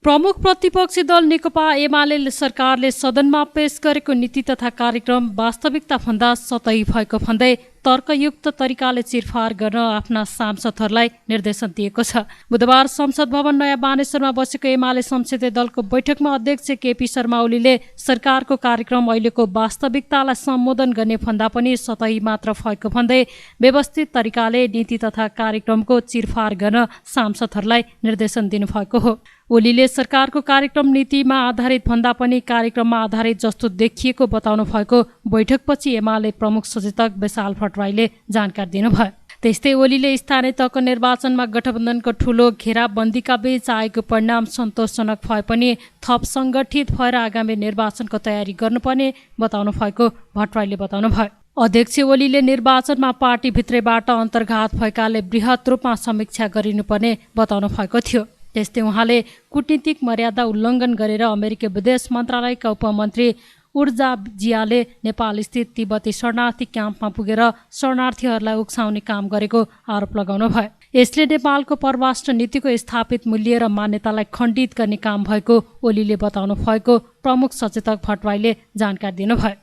प्रमुख प्रतिपक्षी दल नेकपा एमाले सरकारले सदनमा पेश गरेको नीति तथा कार्यक्रम वास्तविकताभन्दा सतही भएको भन्दै तर्कयुक्त तरिकाले चिरफार गर्न आफ्ना सांसदहरूलाई निर्देशन दिएको छ। बुधबार संसद भवन नयाँ बानेश्वरमा बसेको एमाले संसदीय दलको बैठकमा अध्यक्ष केपी शर्मा ओलीले सरकारको कार्यक्रम अहिलेको वास्तविकतालाई सम्बोधन गर्ने भन्दा पनि सतही मात्र भएको भन्दै व्यवस्थित तरिकाले नीति तथा कार्यक्रमको चिरफार गर्न सांसदहरूलाई निर्देशन दिनुभएको हो। ओलीले सरकारको कार्यक्रम नीतिमा आधारित भन्दा पनि कार्यक्रममा आधारित जस्तो देखिएको बताउनु भएको बैठकपछि एमाले प्रमुख सचेतक विशाल भट्टराईले जानकारी दिनुभयो। त्यस्तै ओलीले स्थानीय तहको निर्वाचनमा गठबन्धनको ठूलो घेराबन्दीका बीच आएको परिणाम सन्तोषजनक भए पनि थप सङ्गठित भएर आगामी निर्वाचनको तयारी गर्नुपर्ने बताउनु भएको भट्टराईले बताउनुभयो। अध्यक्ष ओलीले निर्वाचनमा पार्टीभित्रैबाट अन्तर्घात भएकाले बृहत रूपमा समीक्षा गरिनुपर्ने बताउनु भएको थियो। त्यस्तै उहाँले कूटनीतिक मर्यादा उल्लङ्घन गरेर अमेरिकी विदेश मन्त्रालयका उपमन्त्री ऊर्जा जियाले नेपालस्थित तिब्बती शरणार्थी क्याम्पमा पुगेर शरणार्थीहरूलाई उक्साउने काम गरेको आरोप लगाउनु भयो। यसले नेपालको परराष्ट्र नीतिको स्थापित मूल्य र मान्यतालाई खण्डित गर्ने काम भएको ओलीले बताउनु भएको प्रमुख सचेतक भट्टराईले जानकारी दिनुभयो।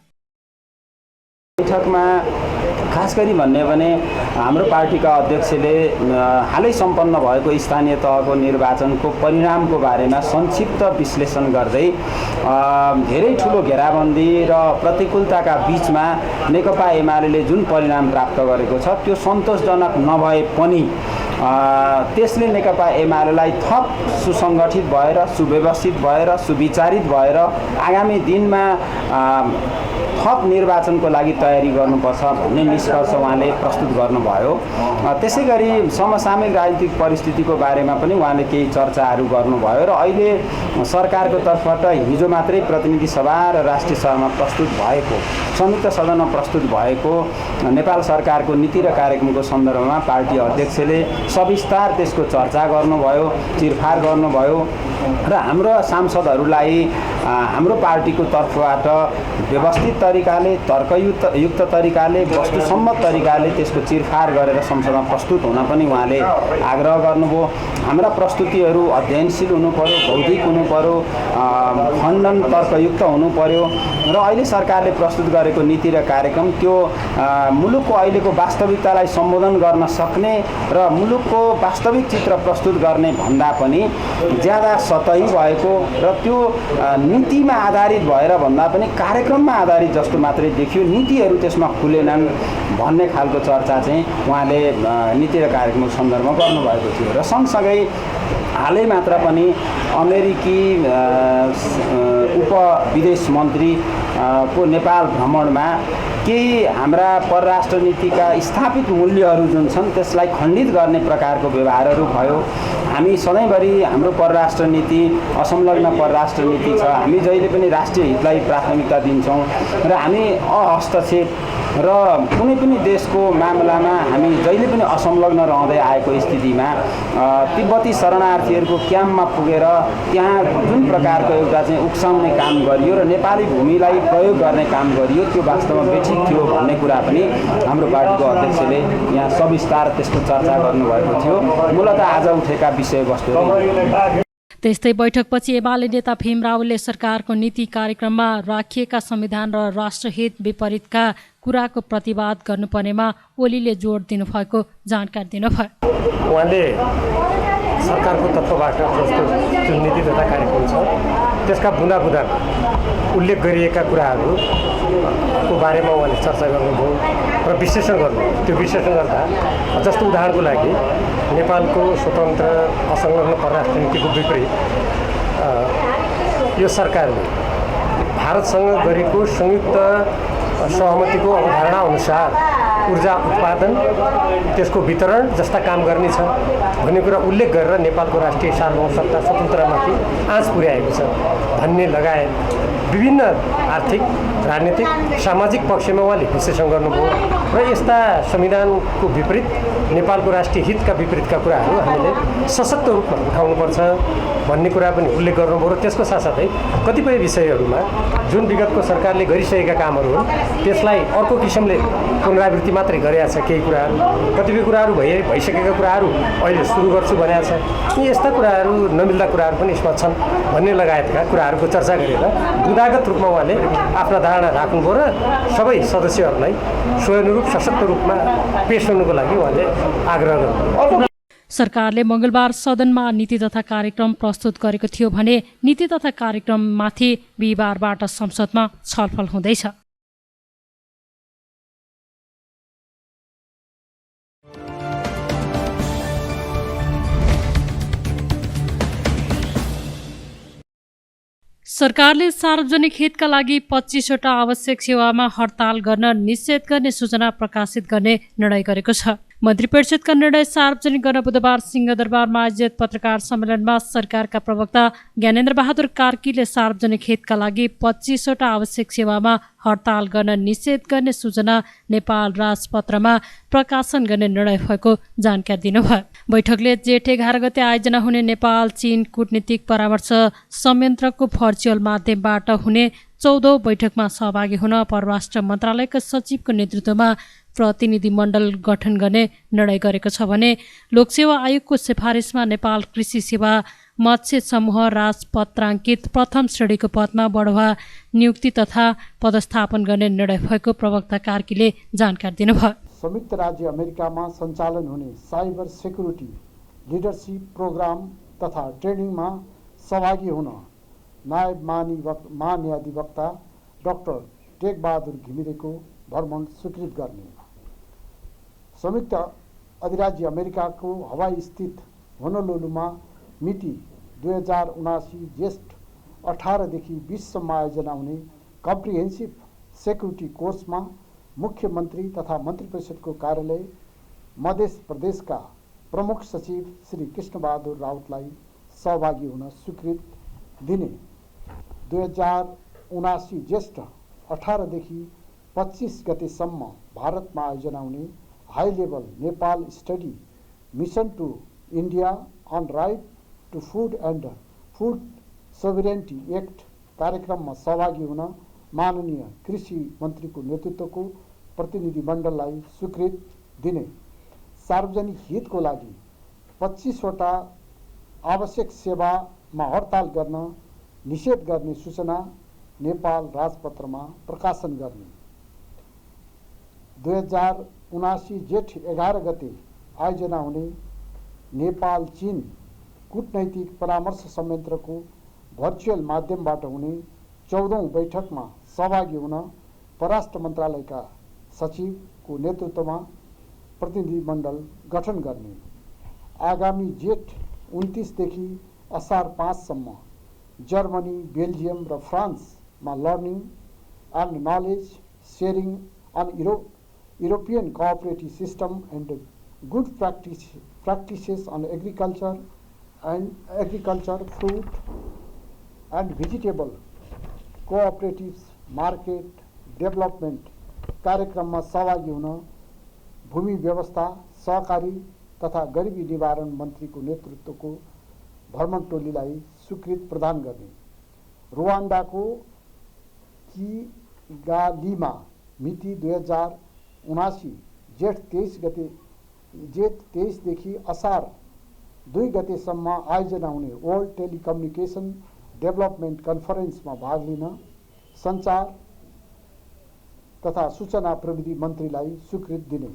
बैठकमा खास गरी भन्ने भने हाम्रो पार्टीका अध्यक्षले हालै सम्पन्न भएको स्थानीय तहको निर्वाचनको परिणामको बारेमा संक्षिप्त विश्लेषण गर्दै धेरै ठुलो घेराबन्दी र प्रतिकूलताका बीचमा नेकपा एमाले जुन परिणाम प्राप्त गरेको छ त्यो सन्तोषजनक नभए पनि त्यसले नेकपा एमालेलाई थप सुसङ्गठित भएर सुव्यवस्थित भएर सुविचारित भएर आगामी दिनमा थप निर्वाचनको लागि तयारी गर्नुपर्छ भन्ने निष्कर्ष उहाँले प्रस्तुत गर्नुभयो। त्यसै गरी समसामयिक राजनीतिक परिस्थितिको बारेमा पनि उहाँले केही चर्चाहरू गर्नुभयो र अहिले सरकारको तर्फबाट हिजो मात्रै प्रतिनिधि सभा र राष्ट्रिय सभामा प्रस्तुत भएको संयुक्त सदनमा प्रस्तुत भएको नेपाल सरकारको नीति र कार्यक्रमको सन्दर्भमा पार्टी अध्यक्षले सविस्तार त्यसको चर्चा गर्नुभयो, चिरफार गर्नुभयो र हाम्रो सांसदहरूलाई हाम्रो पार्टीको तर्फबाट व्यवस्थित तरिकाले तर्कयुक्त तरिकाले वस्तुसम्मत तरिकाले त्यसको चिरफार गरेर संसदमा प्रस्तुत हुन पनि उहाँले आग्रह गर्नुभयो। हाम्रा प्रस्तुतिहरू अध्ययनशील हुनु पर्यो, बौद्धिक हुनु पर्यो, खण्डन तर्कयुक्त हुनु पर्यो र अहिले सरकारले प्रस्तुत गरेको नीति र कार्यक्रम त्यो मुलुकको अहिलेको वास्तविकतालाई सम्बोधन गर्न सक्ने र मुलुकको वास्तविक चित्र प्रस्तुत गर्ने भन्दा पनि ज्यादा सतही भएको र त्यो नीतिमा आधारित भएर भन्दा पनि कार्यक्रममा आधारित जस्तो मात्रै देखियो, नीतिहरू त्यसमा खुलेनन् भन्ने खालको चर्चा चाहिँ उहाँले नीति र कार्यक्रमको सन्दर्भमा गर्नुभएको थियो। र सँगसँगै हालै मात्र पनि अमेरिकी उप विदेश मन्त्री को नेपाल भ्रमणमा केही हाम्रा परराष्ट्र नीतिका स्थापित मूल्यहरू जुन छन् त्यसलाई खण्डित गर्ने प्रकारको व्यवहारहरू भयो। हामी सधैँभरि हाम्रो परराष्ट्र नीति असंलग्न परराष्ट्र नीति छ। हामी जहिले पनि राष्ट्रिय हितलाई प्राथमिकता दिन्छौँ र हामी हस्तक्षेप र कुनै पनि देशको मामलामा हामी जहिले पनि असंलग्न रहँदै आएको स्थितिमा तिब्बती शरणार्थीहरूको क्याम्पमा पुगेर त्यहाँ जुन प्रकारको एउटा चाहिँ उक्साउने काम गरियो र नेपाली भूमिलाई प्रयोग गर्ने काम गरियो त्यो वास्तवमा बेठिक थियो भन्ने कुरा पनि हाम्रो पार्टीको अध्यक्षले यहाँ सविस्तार त्यसको चर्चा गर्नुभएको थियो। मूलतः आज उठेका विषयवस्तुहरू। त्यस्तै बैठकपछि एमाले नेता भीम रावलले सरकारको नीति कार्यक्रममा राखिएका संविधान र राष्ट्रहित विपरीतका कुराको प्रतिवाद गर्नुपर्नेमा ओलीले जोड दिनुभएको जानकारी दिनुभयो। उहाँले सरकारको तर्फबाट प्रस्तुत जुन नीति तथा कार्यक्रम छ त्यसका बुँदा उल्लेख गरिएका कुराहरूको बारेमा उहाँले चर्चा गर्नुभयो र विश्लेषण गर्नुभयो। त्यो विश्लेषण गर्दा जस्तो उदाहरणको लागि नेपालको स्वतन्त्र असंलग्न परराष्ट्र नीतिको विपरीत यो सरकारले भारतसँग गरेको संयुक्त सहमतिको अवधारणा अनुसार ऊर्जा उत्पादन त्यसको वितरण जस्ता काम गर्नेछ भन्ने कुरा उल्लेख गरेर नेपालको राष्ट्रिय सार्वभौमसत्ता स्वतन्त्रतामाथि आँच पुर्याएको छ भन्ने लगायत विभिन्न आर्थिक, राजनीतिक, सामाजिक पक्षमा उहाँले विश्लेषण गर्नुभयो र यस्ता संविधानको विपरीत नेपालको राष्ट्रिय हितका विपरीतका कुराहरू हामीले सशक्त रूपमा उठाउनुपर्छ भन्ने कुरा पनि उल्लेख गर्नुभयो र त्यसको साथसाथै कतिपय विषयहरूमा जुन विगतको सरकारले गरिसकेका कामहरू हुन् त्यसलाई अर्को किसिमले पुनरावृत्ति मात्रै गरेका छ। केही कुराहरू कतिपय कुराहरू भइसकेका कुराहरू अहिले सुरु गर्छु भनेको छ। यी यस्ता कुराहरू नमिल्दा कुराहरू पनि यसमा छन् भन्ने लगायतका कुराहरूको चर्चा गरेर बुदागत रूपमा उहाँले आफ्ना धारणा राख्नुभयो र सबै सदस्यहरूलाई स्वयंरूप सशक्त रूपमा पेश गर्नुको लागि उहाँले आग्रह गर्नुभयो। सरकारले मङ्गलबार सदनमा नीति तथा कार्यक्रम प्रस्तुत गरेको थियो भने नीति तथा कार्यक्रममाथि बिहिबारबाट संसदमा छलफल हुँदैछ। सरकारले सार्वजनिक हितका लागि 25वटा आवश्यक सेवामा हडताल गर्न निषेध गर्ने सूचना प्रकाशित गर्ने निर्णय गरेको छ। मन्त्री परिषदका निर्णय सार्वजनिक गर्न बुधबार सिंहदरबारमा आयोजित पत्रकार सम्मेलनमा सरकारका प्रवक्ता ज्ञानेन्द्र बहादुर कार्कीले सार्वजनिक हितका लागि 25वटा आवश्यक सेवामा हडताल गर्न निषेध गर्ने सूचना नेपाल राजपत्रमा प्रकाशन गर्ने निर्णय भएको जानकारी दिनुभयो। बैठकले जेठ 11 गते आयोजना हुने नेपाल चीन कूटनीतिक परामर्श संयन्त्रको भर्चुअल माध्यमबाट हुने 14औं बैठकमा सहभागी हुन परराष्ट्र मन्त्रालयका सचिवको नेतृत्वमा प्रतिनिधि मण्डल गठन गर्ने निर्णय गरेको छ भने लोकसेवा आयोगको सिफारिसमा नेपाल कृषि सेवा मत्स्य समूह राजपत्राङ्कित प्रथम श्रेणीको पदमा बढुवा नियुक्ति तथा पदस्थापन गर्ने निर्णय भएको प्रवक्ता कार्कीले जानकारी दिनुभयो। संयुक्त राज्य अमेरिकामा सञ्चालन हुने साइबर सेक्युरिटी लिडरसिप प्रोग्राम तथा ट्रेनिङमा सहभागी हुन नायब महान्यायाधिवक्ता डाक्टर टेकबहादुर घिमिरेको भ्रमण स्वीकृत गर्ने, संयुक्त अधिराज्य अमेरिकाको हवाई स्थित होनोलुलुमा मिति 2079 ज्येष्ठ 18 देखि 20 सम्म आयोजना हुने कम्प्रिहेन्सिभ सेक्युरिटी कोर्समा मुख्यमन्त्री तथा मन्त्री परिषदको कार्यालय मध्य प्रदेशका प्रमुख सचिव श्री कृष्णबहादुर राउतलाई सहभागी हुन स्वीकृत दिने, 2079 ज्येष्ठ 18 देखि 25 गतेसम्म भारतमा आयोजना हुने high level Nepal study mission to India on right to food and food sovereignty act कार्यक्रममा सहभागी हुन माननीय कृषि मन्त्रीको नेतृत्वको प्रतिनिधि मण्डललाई स्वीकृत दिने, सार्वजनिक हितको लागि 25वटा आवश्यक सेवामा हडताल गर्न निषेध गर्ने सूचना नेपाल राजपत्रमा प्रकाशन गर्ने, 2079 जेठ 11 गते आयोजना हुने नेपाल चीन कूटनैतिक परामर्श संयन्त्रको भर्चुअल माध्यमबाट हुने 14औं बैठकमा सहभागी हुन परराष्ट्र मन्त्रालयका सचिवको नेतृत्वमा प्रतिनिधि मण्डल गठन गर्ने, आगामी जेठ 29 देखि असार 5 सम्म जर्मनी, बेल्जियम र फ्रान्समा learning and knowledge sharing on European cooperative system and good practices on agriculture, fruit and vegetable cooperatives market development कार्यक्रममा सहभागी हुन भूमि व्यवस्था सहकारी तथा गरिबी निवारण मन्त्रीको नेतृत्वको भ्रमण टोलीलाई स्वीकृति प्रदान गर्ने, रुवान्डाको किगालीमा मिति 2079 जेठ 23 देखि असार 2 गतेसम्म आयोजना हुने वर्ल्ड टेलिकम्युनिकेसन डेभलपमेन्ट कन्फरेन्समा भाग लिन सञ्चार तथा सूचना प्रविधि मन्त्रीलाई स्वीकृति दिने,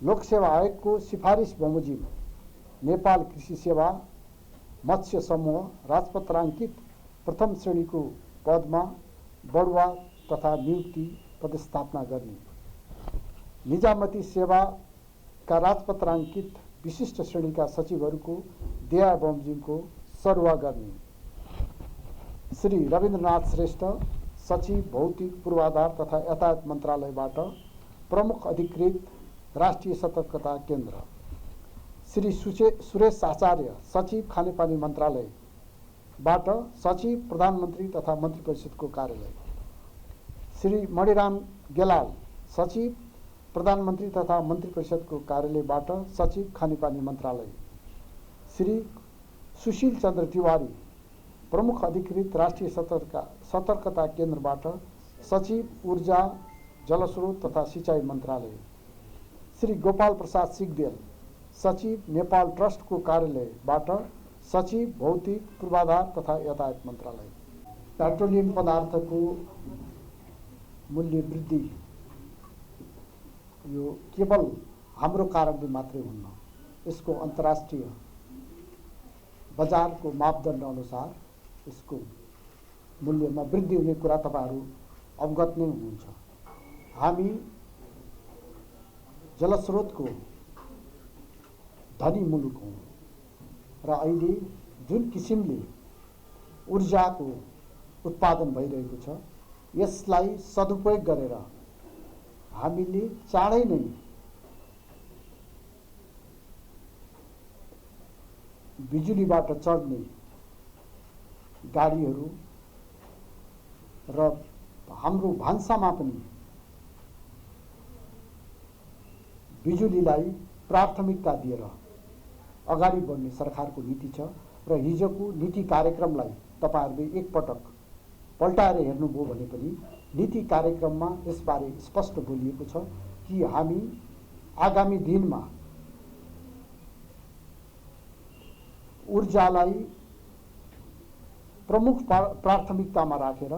लोकसेवा आयोगको सिफारिस बमोजिम नेपाल कृषि सेवा मत्स्य समूह राजपत्राङ्कित प्रथम श्रेणीको पदमा बढुवा तथा नियुक्ति पदस्थापना गर्ने, निजामती सेवाका राजपत्राङ्कित विशिष्ट श्रेणीका सचिवहरूको देय बमोजिमको सरुवा गर्ने, श्री रविन्द्रनाथ श्रेष्ठ सचिव भौतिक पूर्वाधार तथा यातायात मन्त्रालयबाट प्रमुख अधिकृत राष्ट्रिय सतर्कता केन्द्र, श्री सुरेश आचार्य सचिव खानेपानी मन्त्रालयबाट सचिव प्रधानमन्त्री तथा मन्त्री परिषदको कार्यालय, श्री मणिराम गेलाल सचिव प्रधानमन्त्री तथा मन्त्री परिषदको कार्यालयबाट सचिव खानेपानी मन्त्रालय, श्री सुशील चन्द्र तिवारी प्रमुख अधिकृत राष्ट्रिय सतर्कता केन्द्रबाट सचिव ऊर्जा जलस्रोत तथा सिंचाई मन्त्रालय, श्री गोपाल प्रसाद सिगदेल सचिव नेपाल ट्रस्टको कार्यालयबाट सचिव भौतिक पूर्वाधार तथा यातायात मन्त्रालय। पेट्रोलियम पदार्थको मूल्य वृद्धि यो केवल हाम्रो कारणले मात्रै हुन्न, यसको अन्तर्राष्ट्रिय बजारको मापदण्ड अनुसार यसको मूल्यमा वृद्धि हुने कुरा तपाईहरु अवगत नै हुनुहुन्छ। हामी जलस्रोतको धनी मुलुक हौं र अहिले जुन किसिमले ऊर्जाको उत्पादन भइरहेको छ यसलाई सदुपयोग गरेर हामीले चाँडै नै बिजुलीबाट चढ्ने गाडीहरू र हाम्रो भान्सामा पनि बिजुलीलाई प्राथमिकता दिएर अगाडि बढ्ने सरकारको नीति छ र हिजोको नीति कार्यक्रमलाई तपाईहरुले एकपटक पल्टाएर हेर्नुभयो भने पनि नीति कार्यक्रममा यसबारे स्पष्ट बोलिएको छ कि हामी आगामी दिनमा ऊर्जालाई प्रमुख प्राथमिकतामा राखेर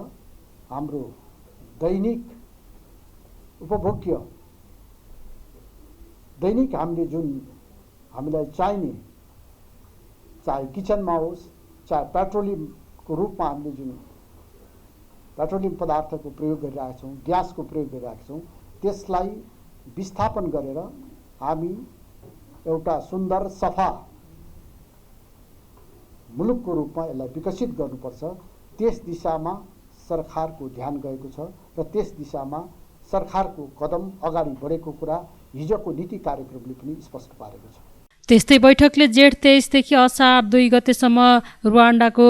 हाम्रो दैनिक उपभोग्य दैनिक हामीले जुन हामीलाई चाहिने चाहे किचनमा होस् चाहे पेट्रोलियमको रूपमा हामीले जुन पेट्रोलियम पदार्थको प्रयोग गरिरहेका छौं ग्यासको प्रयोग गरिरहेका छौं त्यसलाई विस्थापन गरेर हामी एउटा सुन्दर सफा मुलुकको रूपमा यसलाई विकसित गर्नुपर्छ। त्यस दिशामा सरकारको ध्यान गएको छ र त्यस दिशामा सरकारको कदम अगाडि बढेको कुरा हिजोको नीति कार्यक्रमले पनि स्पष्ट पारेको छ। त्यस्तै बैठकले जेठ 23 देखि असार 2 गतेसम्म रुवान्डाको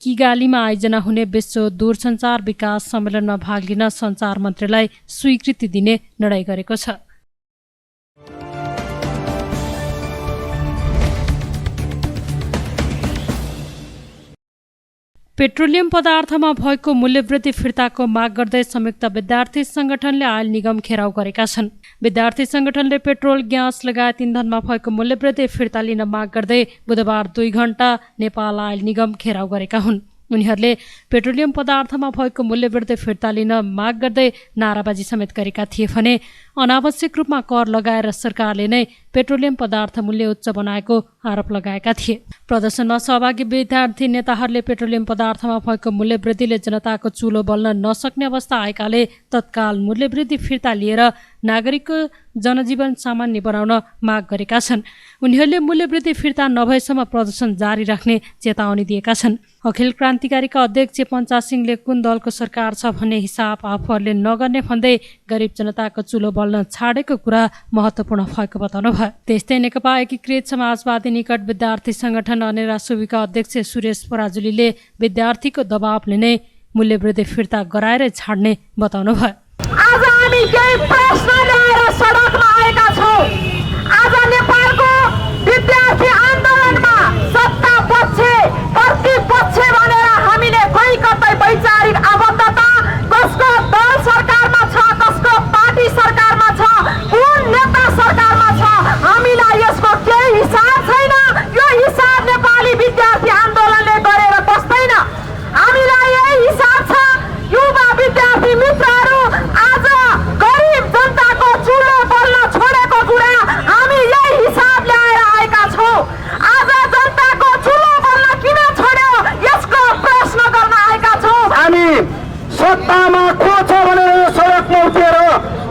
किगालीमा आयोजना हुने विश्व दूरसञ्चार विकास सम्मेलनमा भाग लिन सञ्चार मन्त्रीलाई स्वीकृति दिने निर्णय गरेको छ। पेट्रोलियम पदार्थमा भएको मूल्यवृद्धि फिर्ताको माग गर्दै संयुक्त विद्यार्थी संगठनले आयल निगम घेराउ गरेका छन्। विद्यार्थी संगठनले पेट्रोल, ग्यास लगायत इन्धनमा भएको मूल्यवृद्धि फिर्ता लिन माग गर्दै बुधबार 2 घण्टा नेपाल आयल निगम घेराउ गरेका हुन्। उनीहरूले पेट्रोलियम पदार्थमा भएको मूल्यवृद्धि फिर्ता लिन माग गर्दै नाराबाजी समेत गरेका थिए भने अनावश्यक रूपमा कर लगाएर सरकारले नै पेट्रोलियम पदार्थ मूल्य उच्च बनाएको आरोप लगाएका थिए। प्रदर्शनमा सहभागी विद्यार्थी नेताहरूले पेट्रोलियम पदार्थमा भएको मूल्यवृद्धिले जनताको चुलो बल्न नसक्ने अवस्था आएकाले तत्काल मूल्यवृद्धि फिर्ता लिएर नागरिकको जनजीवन सामान्य बनाउन माग गरेका छन्। उनीहरूले मूल्यवृद्धि फिर्ता नभएसम्म प्रदर्शन जारी राख्ने चेतावनी दिएका छन्। अखिल क्रान्तिकारीका अध्यक्ष पञ्चास सिंहले कुन दलको सरकार छ भन्ने हिसाब आफूहरूले नगर्ने भन्दै गरिब जनताको चुलो बल्न छाडेको कुरा महत्त्वपूर्ण भएको बताउनु भयो। त्यस्तै नेकपा एकीकृत समाजवादी निकट विद्यार्थी संगठन अनेरा सुविका अध्यक्ष सुरेश पराजुलीले विद्यार्थीको दबावले नै मूल्यवृद्धि फिर्ता गराएर छाड्ने बताउनु भयो। आज हामी केही प्रश्न ल्याएर सडकमा आएका छौं। आज नेपालको विद्यार्थी आन्दोलनमा सत्ता पक्ष प्रतिपक्ष भनेर हामीले कोही कतै वैचारिक आबद्धता कसको दल सरकारमा छ, कसको पार्टी सरकारमा छ, कुन नेता सरकारमा छ, हामीलाई यसको केही हिसाब छैन। यो हिसाब नेपाली विद्यार्थी आन्दोलनले गरेर बस्दैन। हामीलाई यही हिसाब छ। युवा विद्यार्थी मित्रहरू, आज गरिब जनताको चुलो बल्न छोडेको कुरा हामी यही हिसाब ल्याएर आएका छौं। आज जनताको चुलो बल्न किन छोड्यो यसको प्रश्न गर्न आएका छौं। हामी सत्तामा को छ भनेर सडकमा उठेर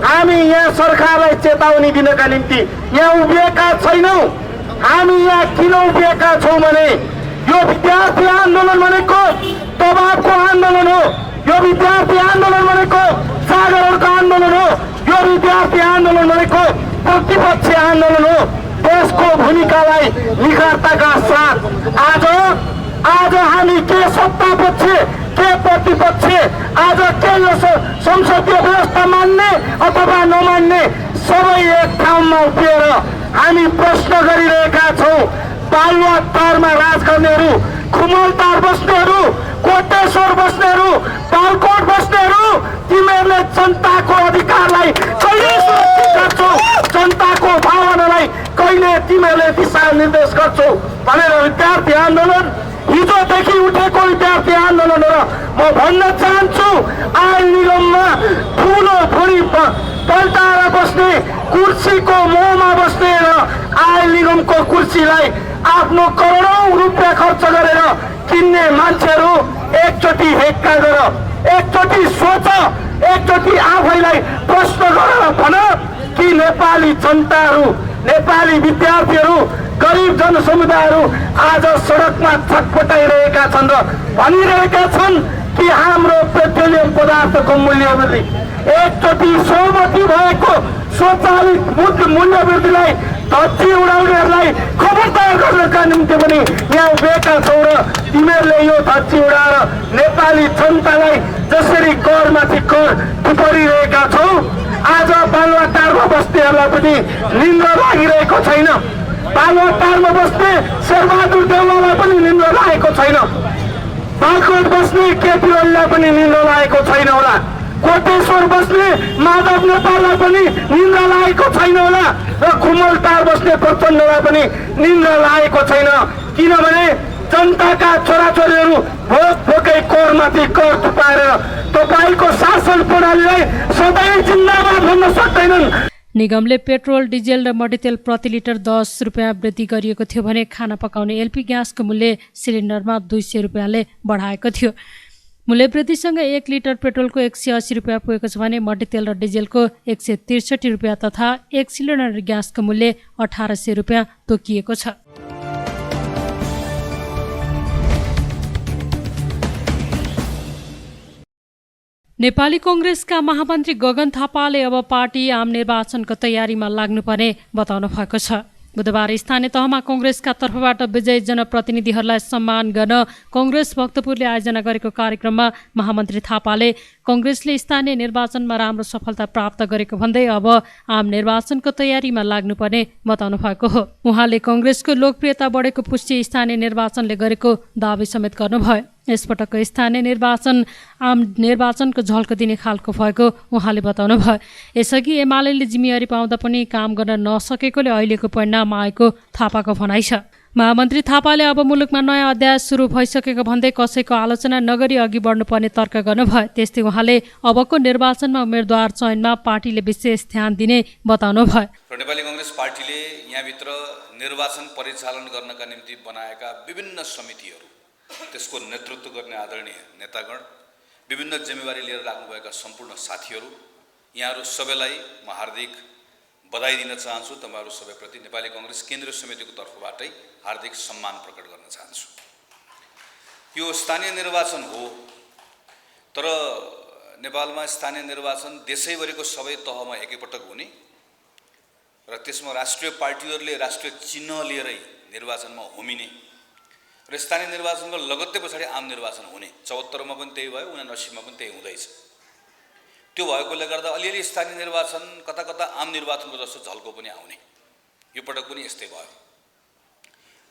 हामी यहाँ सरकारलाई चेतावनी दिनका निम्ति यहाँ उभिएका छैनौं। हामी यहाँ किन उभिएका छौं भने यो विद्यार्थी आन्दोलन भनेको दबावको आन्दोलन हो। यो विद्यार्थी आन्दोलन भनेको जागरणको आन्दोलन हो। यो विद्यार्थी आन्दोलन भनेको प्रतिपक्षी आन्दोलन हो। देशको भूमिकालाई निखार्ताका साथ आज हामी के सत्ता पक्ष के प्रतिपक्ष, आज के यो संसदीय व्यवस्था मान्ने अथवा नमान्ने सबै एक ठाउँमा उभिएर हामी प्रश्न गरिरहेका छौं। बालुवा तहरमा राज गर्नेहरू खुमलता कुमलटार बस्नेहरू, कोटेश्वर बस्नेहरू, बालकोट बस्नेहरू, तिमीहरूले जनताको अधिकारलाई कहिले सुरक्षित गर्छौ, जनताको भावनालाई कहिले तिमीहरूले दिशा निर्देश गर्छौ भनेर विद्यार्थी आन्दोलन, हिजोदेखि उठेको विद्यार्थी आन्दोलन हो। म भन्न चाहन्छु, आयल निगममा ठुलो भुँडी पल्टाएर बस्ने, कुर्सीको मोहमा बस्ने र आयल निगमको कुर्सीलाई आफ्नो करोडौं रुपियाँ खर्च गरेर किन्ने मान्छेहरू एकचोटि हेक्का गर, एकचोटि सोच, एकचोटि आफैलाई प्रश्न गरेर भन कि नेपाली जनताहरू, नेपाली विद्यार्थीहरू, गरिब जनसमुदायहरू आज सडकमा छटपटाइरहेका छन् र भनिरहेका छन् कि हाम्रो पेट्रोलियम पदार्थको मूल्य वृद्धि, एकचोटि सहमति भएको स्वचालित मूल्य वृद्धिलाई धच्ची उडाउनेहरूलाई खबरदार गर्नका निम्ति पनि यहाँ उभिएका छौँ र तिमीहरूले यो धच्ची उडाएर नेपाली जनतालाई जसरी करमाथि कर थुपरिरहेका छौ, आज बालुवाटारमा बस्नेहरूलाई पनि निन्द्रा लागिरहेको छैन। बालुवाटारमा बस्ने शेरबहादुर देउवालाई पनि निन्द्रा लागेको छैन। बालकोट बस्ने केपी ओलीलाई पनि निन्द्रा लागेको छैन होला। कोटेश्वर बस्ने माधव नेपाललाई पनि निन्द्रा लागेको छैन होला र कुमलटार बस्ने प्रचण्डलाई पनि निन्द्रा लागेको छैन। किनभने जनताका छोराछोरीहरू भोक भोकै करमाथि कर थुपाएर तपाईँको शासन प्रणालीलाई सधैँ जिन्दाबाद भन्न सक्दैनन्। निगमले पेट्रोल, डिजेल र मट्टीतेल प्रति लिटर 10 रुपियाँ वृद्धि गरिएको थियो भने खाना पकाउने एलपी ग्यासको मूल्य सिलिन्डरमा 200 रुपियाँले बढाएको थियो। मूल्य वृद्धिसँग 1 लिटर पेट्रोलको 180 रुपियाँ पुगेको छ भने मट्टीतेल र डिजेलको 163 रुपियाँ तथा 1 सिलिन्डर ग्यासको मूल्य 1800 रुपियाँ तोकिएको छ। नेपाली कांग्रेसका महामन्त्री गगन थापाले अब पार्टी आम निर्वाचनको तयारीमा लाग्नुपर्ने बताउनु भएको छ। बुधबार स्थानीय तहमा कांग्रेसका तर्फबाट विजयी जनप्रतिनिधिहरूलाई सम्मान गर्न कांग्रेस भक्तपुरले आयोजना गरेको कार्यक्रममा महामन्त्री थापाले कांग्रेसले स्थानीय निर्वाचनमा राम्रो सफलता प्राप्त गरेको भन्दै अब आम निर्वाचनको तयारीमा लाग्नुपर्ने बताउनु भएको हो। उहाँले कांग्रेसको लोकप्रियता बढेको पुष्टि स्थानीय निर्वाचनले गरेको दावी समेत गर्नुभयो। यसपटकको स्थानीय निर्वाचन आम निर्वाचनको झल्क दिने खालको भएको उहाँले बताउनु भयो। यसअघि एमालेले जिम्मेवारी पाउँदा पनि काम गर्न नसकेकोले अहिलेको परिणाम आएको थापाको भनाइ छ। महामन्त्री थापाले अब मुलुकमा नयाँ अध्याय सुरु भइसकेको भन्दै कसैको आलोचना नगरी अघि बढ्नुपर्ने तर्क गर्नुभयो। त्यस्तै उहाँले अबको निर्वाचनमा उम्मेदवार चयनमा पार्टीले विशेष ध्यान दिने बताउनु भयो। नेपाली कांग्रेस पार्टीले यहाँभित्र निर्वाचन परिचालन गर्नका निम्ति बनाएका विभिन्न समितिहरू, त्यसको नेतृत्व गर्ने आदरणीय नेतागण, विभिन्न जिम्मेवारी लिएर लाग्नुभएका सम्पूर्ण साथीहरू, यहाँहरू सबैलाई म हार्दिक बधाई दिन चाहन्छु। तपाईँहरू सबैप्रति नेपाली कांग्रेस केन्द्रीय समितिको तर्फबाटै हार्दिक सम्मान प्रकट गर्न चाहन्छु। यो स्थानीय निर्वाचन हो, तर नेपालमा स्थानीय निर्वाचन देशैभरिको सबै तहमा एकैपटक हुने र त्यसमा राष्ट्रिय पार्टीहरूले राष्ट्रिय चिन्ह लिएरै निर्वाचनमा होमिने र स्थानीय निर्वाचनको लगत्तै पछाडि आम निर्वाचन हुने। 74 मा पनि त्यही भयो, 79 मा पनि त्यही हुँदैछ। त्यो भएकोले गर्दा अलिअलि स्थानीय निर्वाचन कता कता आम निर्वाचनको जस्तो झल्को पनि आउने, यो पटक पनि यस्तै भयो।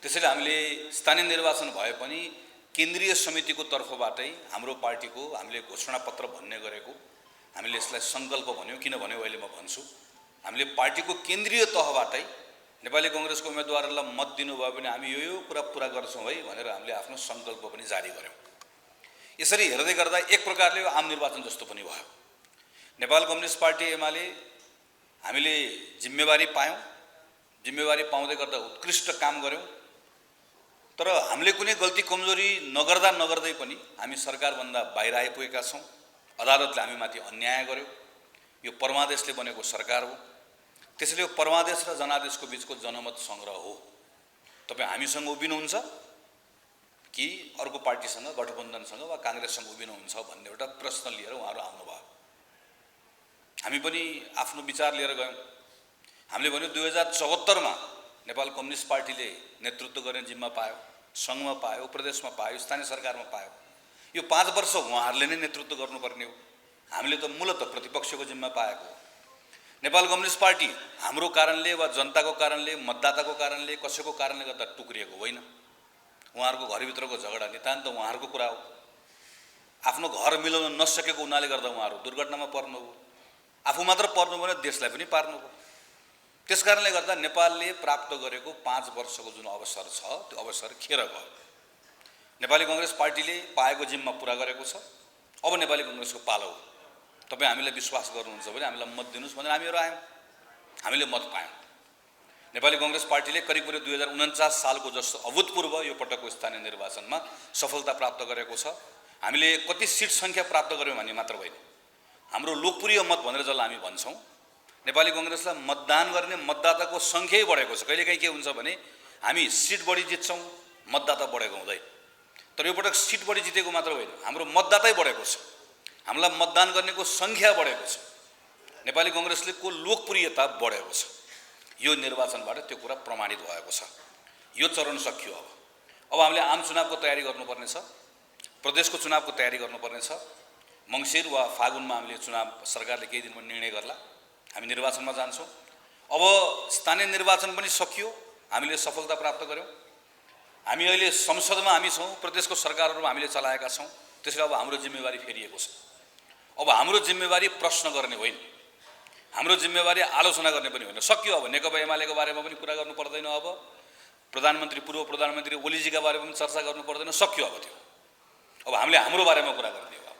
त्यसैले हामीले स्थानीय निर्वाचन भए पनि केन्द्रीय समितिको तर्फबाटै हाम्रो पार्टीको हामीले घोषणापत्र भन्ने गरेको, हामीले यसलाई सङ्कल्प भन्यौँ। किन भन्यो अहिले म भन्छु। हामीले पार्टीको केन्द्रीय तहबाटै नेपाली कांग्रेसको उम्मेदवारहरूलाई मत दिनुभयो भने हामी यो कुरा पुरा गर्छौँ है भनेर हामीले आफ्नो सङ्कल्प पनि जारी गऱ्यौँ। यसरी हेर्दै गर्दा एक प्रकारले यो आम निर्वाचन जस्तो पनि भयो। नेपाल कम्युनिस्ट पार्टी एमाले हामीले जिम्मेवारी पायौँ, जिम्मेवारी पाउँदै गर्दा उत्कृष्ट काम गऱ्यौँ। तर हामीले कुनै गल्ती कमजोरी नगर्दै पनि हामी सरकारभन्दा बाहिर आइपुगेका छौँ। अदालतले हामीमाथि अन्याय गर्यो। यो परमादेशले बनेको सरकार हो। त्यसैले यो परमादेश र जनादेशको बिचको जनमत सङ्ग्रह हो। तपाईँ हामीसँग उभिनुहुन्छ कि अर्को पार्टीसँग, गठबन्धनसँग वा काङ्ग्रेससँग उभिनुहुन्छ भन्ने एउटा प्रश्न लिएर उहाँहरू आउनुभयो। हामी पनि आफ्नो विचार लिएर गयौँ। हामीले भन्यो 2074 मा नेपाल कम्युनिस्ट पार्टीले नेतृत्व गर्ने जिम्मा पायो, सङ्घमा पायो, प्रदेशमा पायो, स्थानीय सरकारमा पायो। यो 5 वर्ष उहाँहरूले नै नेतृत्व गर्नुपर्ने हो। हामीले त मूलतः प्रतिपक्षको जिम्मा पाएको हो। नेपाल कम्युनिस्ट पार्टी हाम्रो कारणले वा जनताको कारणले, मतदाताको कारणले, कसैको कारणले गर्दा टुक्रिएको होइन। उहाँहरूको घरभित्रको झगडा नितान्त उहाँहरूको कुरा हो। आफ्नो घर मिलाउन नसकेको हुनाले गर्दा उहाँहरू दुर्घटनामा पर्नुभयो। आफू मात्र पर्नु भने देशलाई पनि पार्नुभयो। त्यसकारणले गर्दा नेपालले प्राप्त गरेको 5 वर्षको जुन अवसर छ त्यो अवसर खेर गयो। नेपाली कांग्रेस पार्टीले पाएको जिम्मा पुरा गरेको छ। अब नेपाली कांग्रेसको पालो हो। तपाईँ हामीलाई विश्वास गर्नुहुन्छ भने हामीलाई मत दिनुहोस् भनेर हामीहरू आयौँ। हामीले मत पायौँ। नेपाली कांग्रेस पार्टीले करिब 2049 सालको जस्तो अभूतपूर्व यो पटकको स्थानीय निर्वाचनमा सफलता प्राप्त गरेको छ। हामीले कति सिट सङ्ख्या प्राप्त गर्यौँ भन्ने मात्र होइन, हाम्रो लोकप्रिय मत भनेर जसलाई हामी भन्छौँ, नेपाली कांग्रेसलाई मतदान गर्ने मतदाताको सङ्ख्यै बढेको छ। कहिलेकाहीँ के हुन्छ भने हामी सिट बढी जित्छौँ, मतदाता बढेको हुँदैन। तर यो पटक सिट बढी जितेको मात्र होइन, हाम्रो मतदातै बढेको छ। हामीलाई मतदान गर्नेको सङ्ख्या बढेको छ। नेपाली कांग्रेसले को लोकप्रियता बढेको छ। यो निर्वाचनबाट त्यो कुरा प्रमाणित भएको छ। यो चरण सकियो। अब हामीले आम चुनावको तयारी गर्नुपर्ने छ। प्रदेशको चुनावको तयारी गर्नुपर्ने छ। मङ्सिर वा फागुनमा हामीले चुनाव सरकारले केही दिनमा निर्णय गर्ला, हामी निर्वाचनमा जान्छौँ। अब स्थानीय निर्वाचन पनि सकियो, हामीले सफलता प्राप्त गर्यौँ। हामी अहिले संसदमा हामी छौँ, प्रदेशको सरकारहरूमा हामीले चलाएका छौँ। त्यसले अब हाम्रो जिम्मेवारी फेरिएको छ। अब हाम्रो जिम्मेवारी प्रश्न गर्ने होइन, हाम्रो जिम्मेवारी आलोचना गर्ने पनि होइन। सकियो। अब नेकपा एमालेको बारेमा पनि कुरा गर्नु पर्दैन। अब प्रधानमन्त्री पूर्व प्रधानमन्त्री ओलीजीका बारेमा पनि चर्चा गर्नु पर्दैन। सक्यो अब त्यो। अब हामीले हाम्रो बारेमा कुरा गर्ने हो।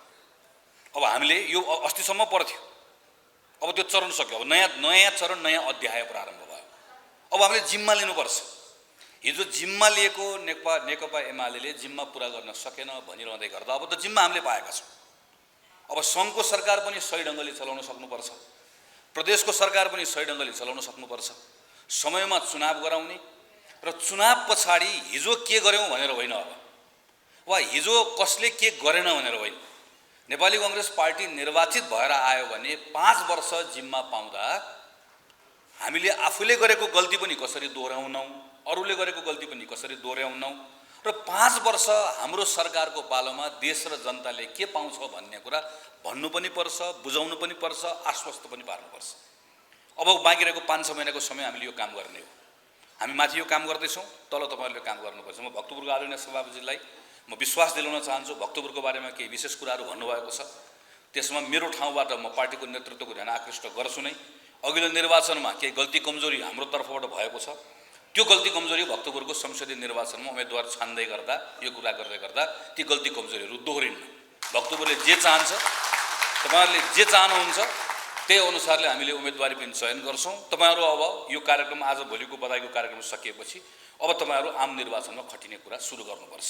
अब हामीले यो अस्तिसम्म पर्थ्यो, अब त्यो चरण सक्यो। अब नयाँ चरण, नयाँ अध्याय प्रारम्भ भयो। अब हामीले जिम्मा लिनुपर्छ। हिजो जिम्मा लिएको नेकपा एमाले जिम्मा पुरा गर्न सकेन भनिरहँदै गर्दा अब त जिम्मा हामीले पाएका छौँ। अब सङ्घको सरकार पनि सही ढङ्गले चलाउन सक्नुपर्छ, प्रदेशको सरकार पनि सही ढङ्गले चलाउन सक्नुपर्छ। समयमा चुनाव गराउने र चुनाव पछाडि हिजो के गर्यौँ भनेर होइन, अब वा हिजो कसले के गरेन भनेर होइन। नेपाली कांग्रेस पार्टी निर्वाचित भएर आयो भने 5 वर्ष जिम्मा पाउँदा हामीले आफूले गरेको गल्ती पनि कसरी दोहोऱ्याउनौँ, अरूले गरेको गल्ती पनि कसरी दोहोऱ्याउनौँ र 5 वर्ष हाम्रो सरकारको पालोमा देश र जनताले के पाउँछ भन्ने कुरा भन्नु पनि पर्छ, बुझाउनु पनि पर्छ, आश्वस्त पनि पार्नुपर्छ। अब बाँकी रहेको 5-6 महिनाको समय हामीले यो काम गर्ने हो। हामी माथि यो काम गर्दैछौँ, तल तपाईँहरूले काम गर्नुपर्छ। म भक्तपुरको आदरणीय सभापतिजीलाई म विश्वास दिलाउन चाहन्छु, भक्तपुरको बारेमा केही विशेष कुराहरू भन्नुभएको छ, त्यसमा मेरो ठाउँबाट म पार्टीको नेतृत्वको ध्यान आकृष्ट गर्छु नै। अघिल्लो निर्वाचनमा केही गल्ती कमजोरी हाम्रो तर्फबाट भएको छ। त्यो गल्ती कमजोरी भक्तपुरको संसदीय निर्वाचनमा उम्मेदवार छान्दै गर्दा, यो कुरा गर्दै गर्दा ती गल्ती कमजोरीहरू दोहोरिन्न। भक्तपुरले जे चाहन्छ, तपाईँहरूले जे चाहनुहुन्छ त्यही अनुसारले हामीले उम्मेदवारी पनि चयन गर्छौँ। तपाईँहरू अब यो कार्यक्रम आज भोलिको बधाईको कार्यक्रम सकिएपछि अब तपाईँहरू आम निर्वाचनमा खटिने कुरा सुरु गर्नुपर्छ।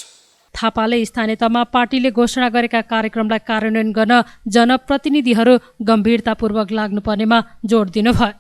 थापाले स्थानीय तहमा पार्टीले घोषणा गरेका कार्यक्रमलाई कार्यान्वयन गर्न जनप्रतिनिधिहरू गम्भीरतापूर्वक लाग्नुपर्नेमा जोड दिनुभयो।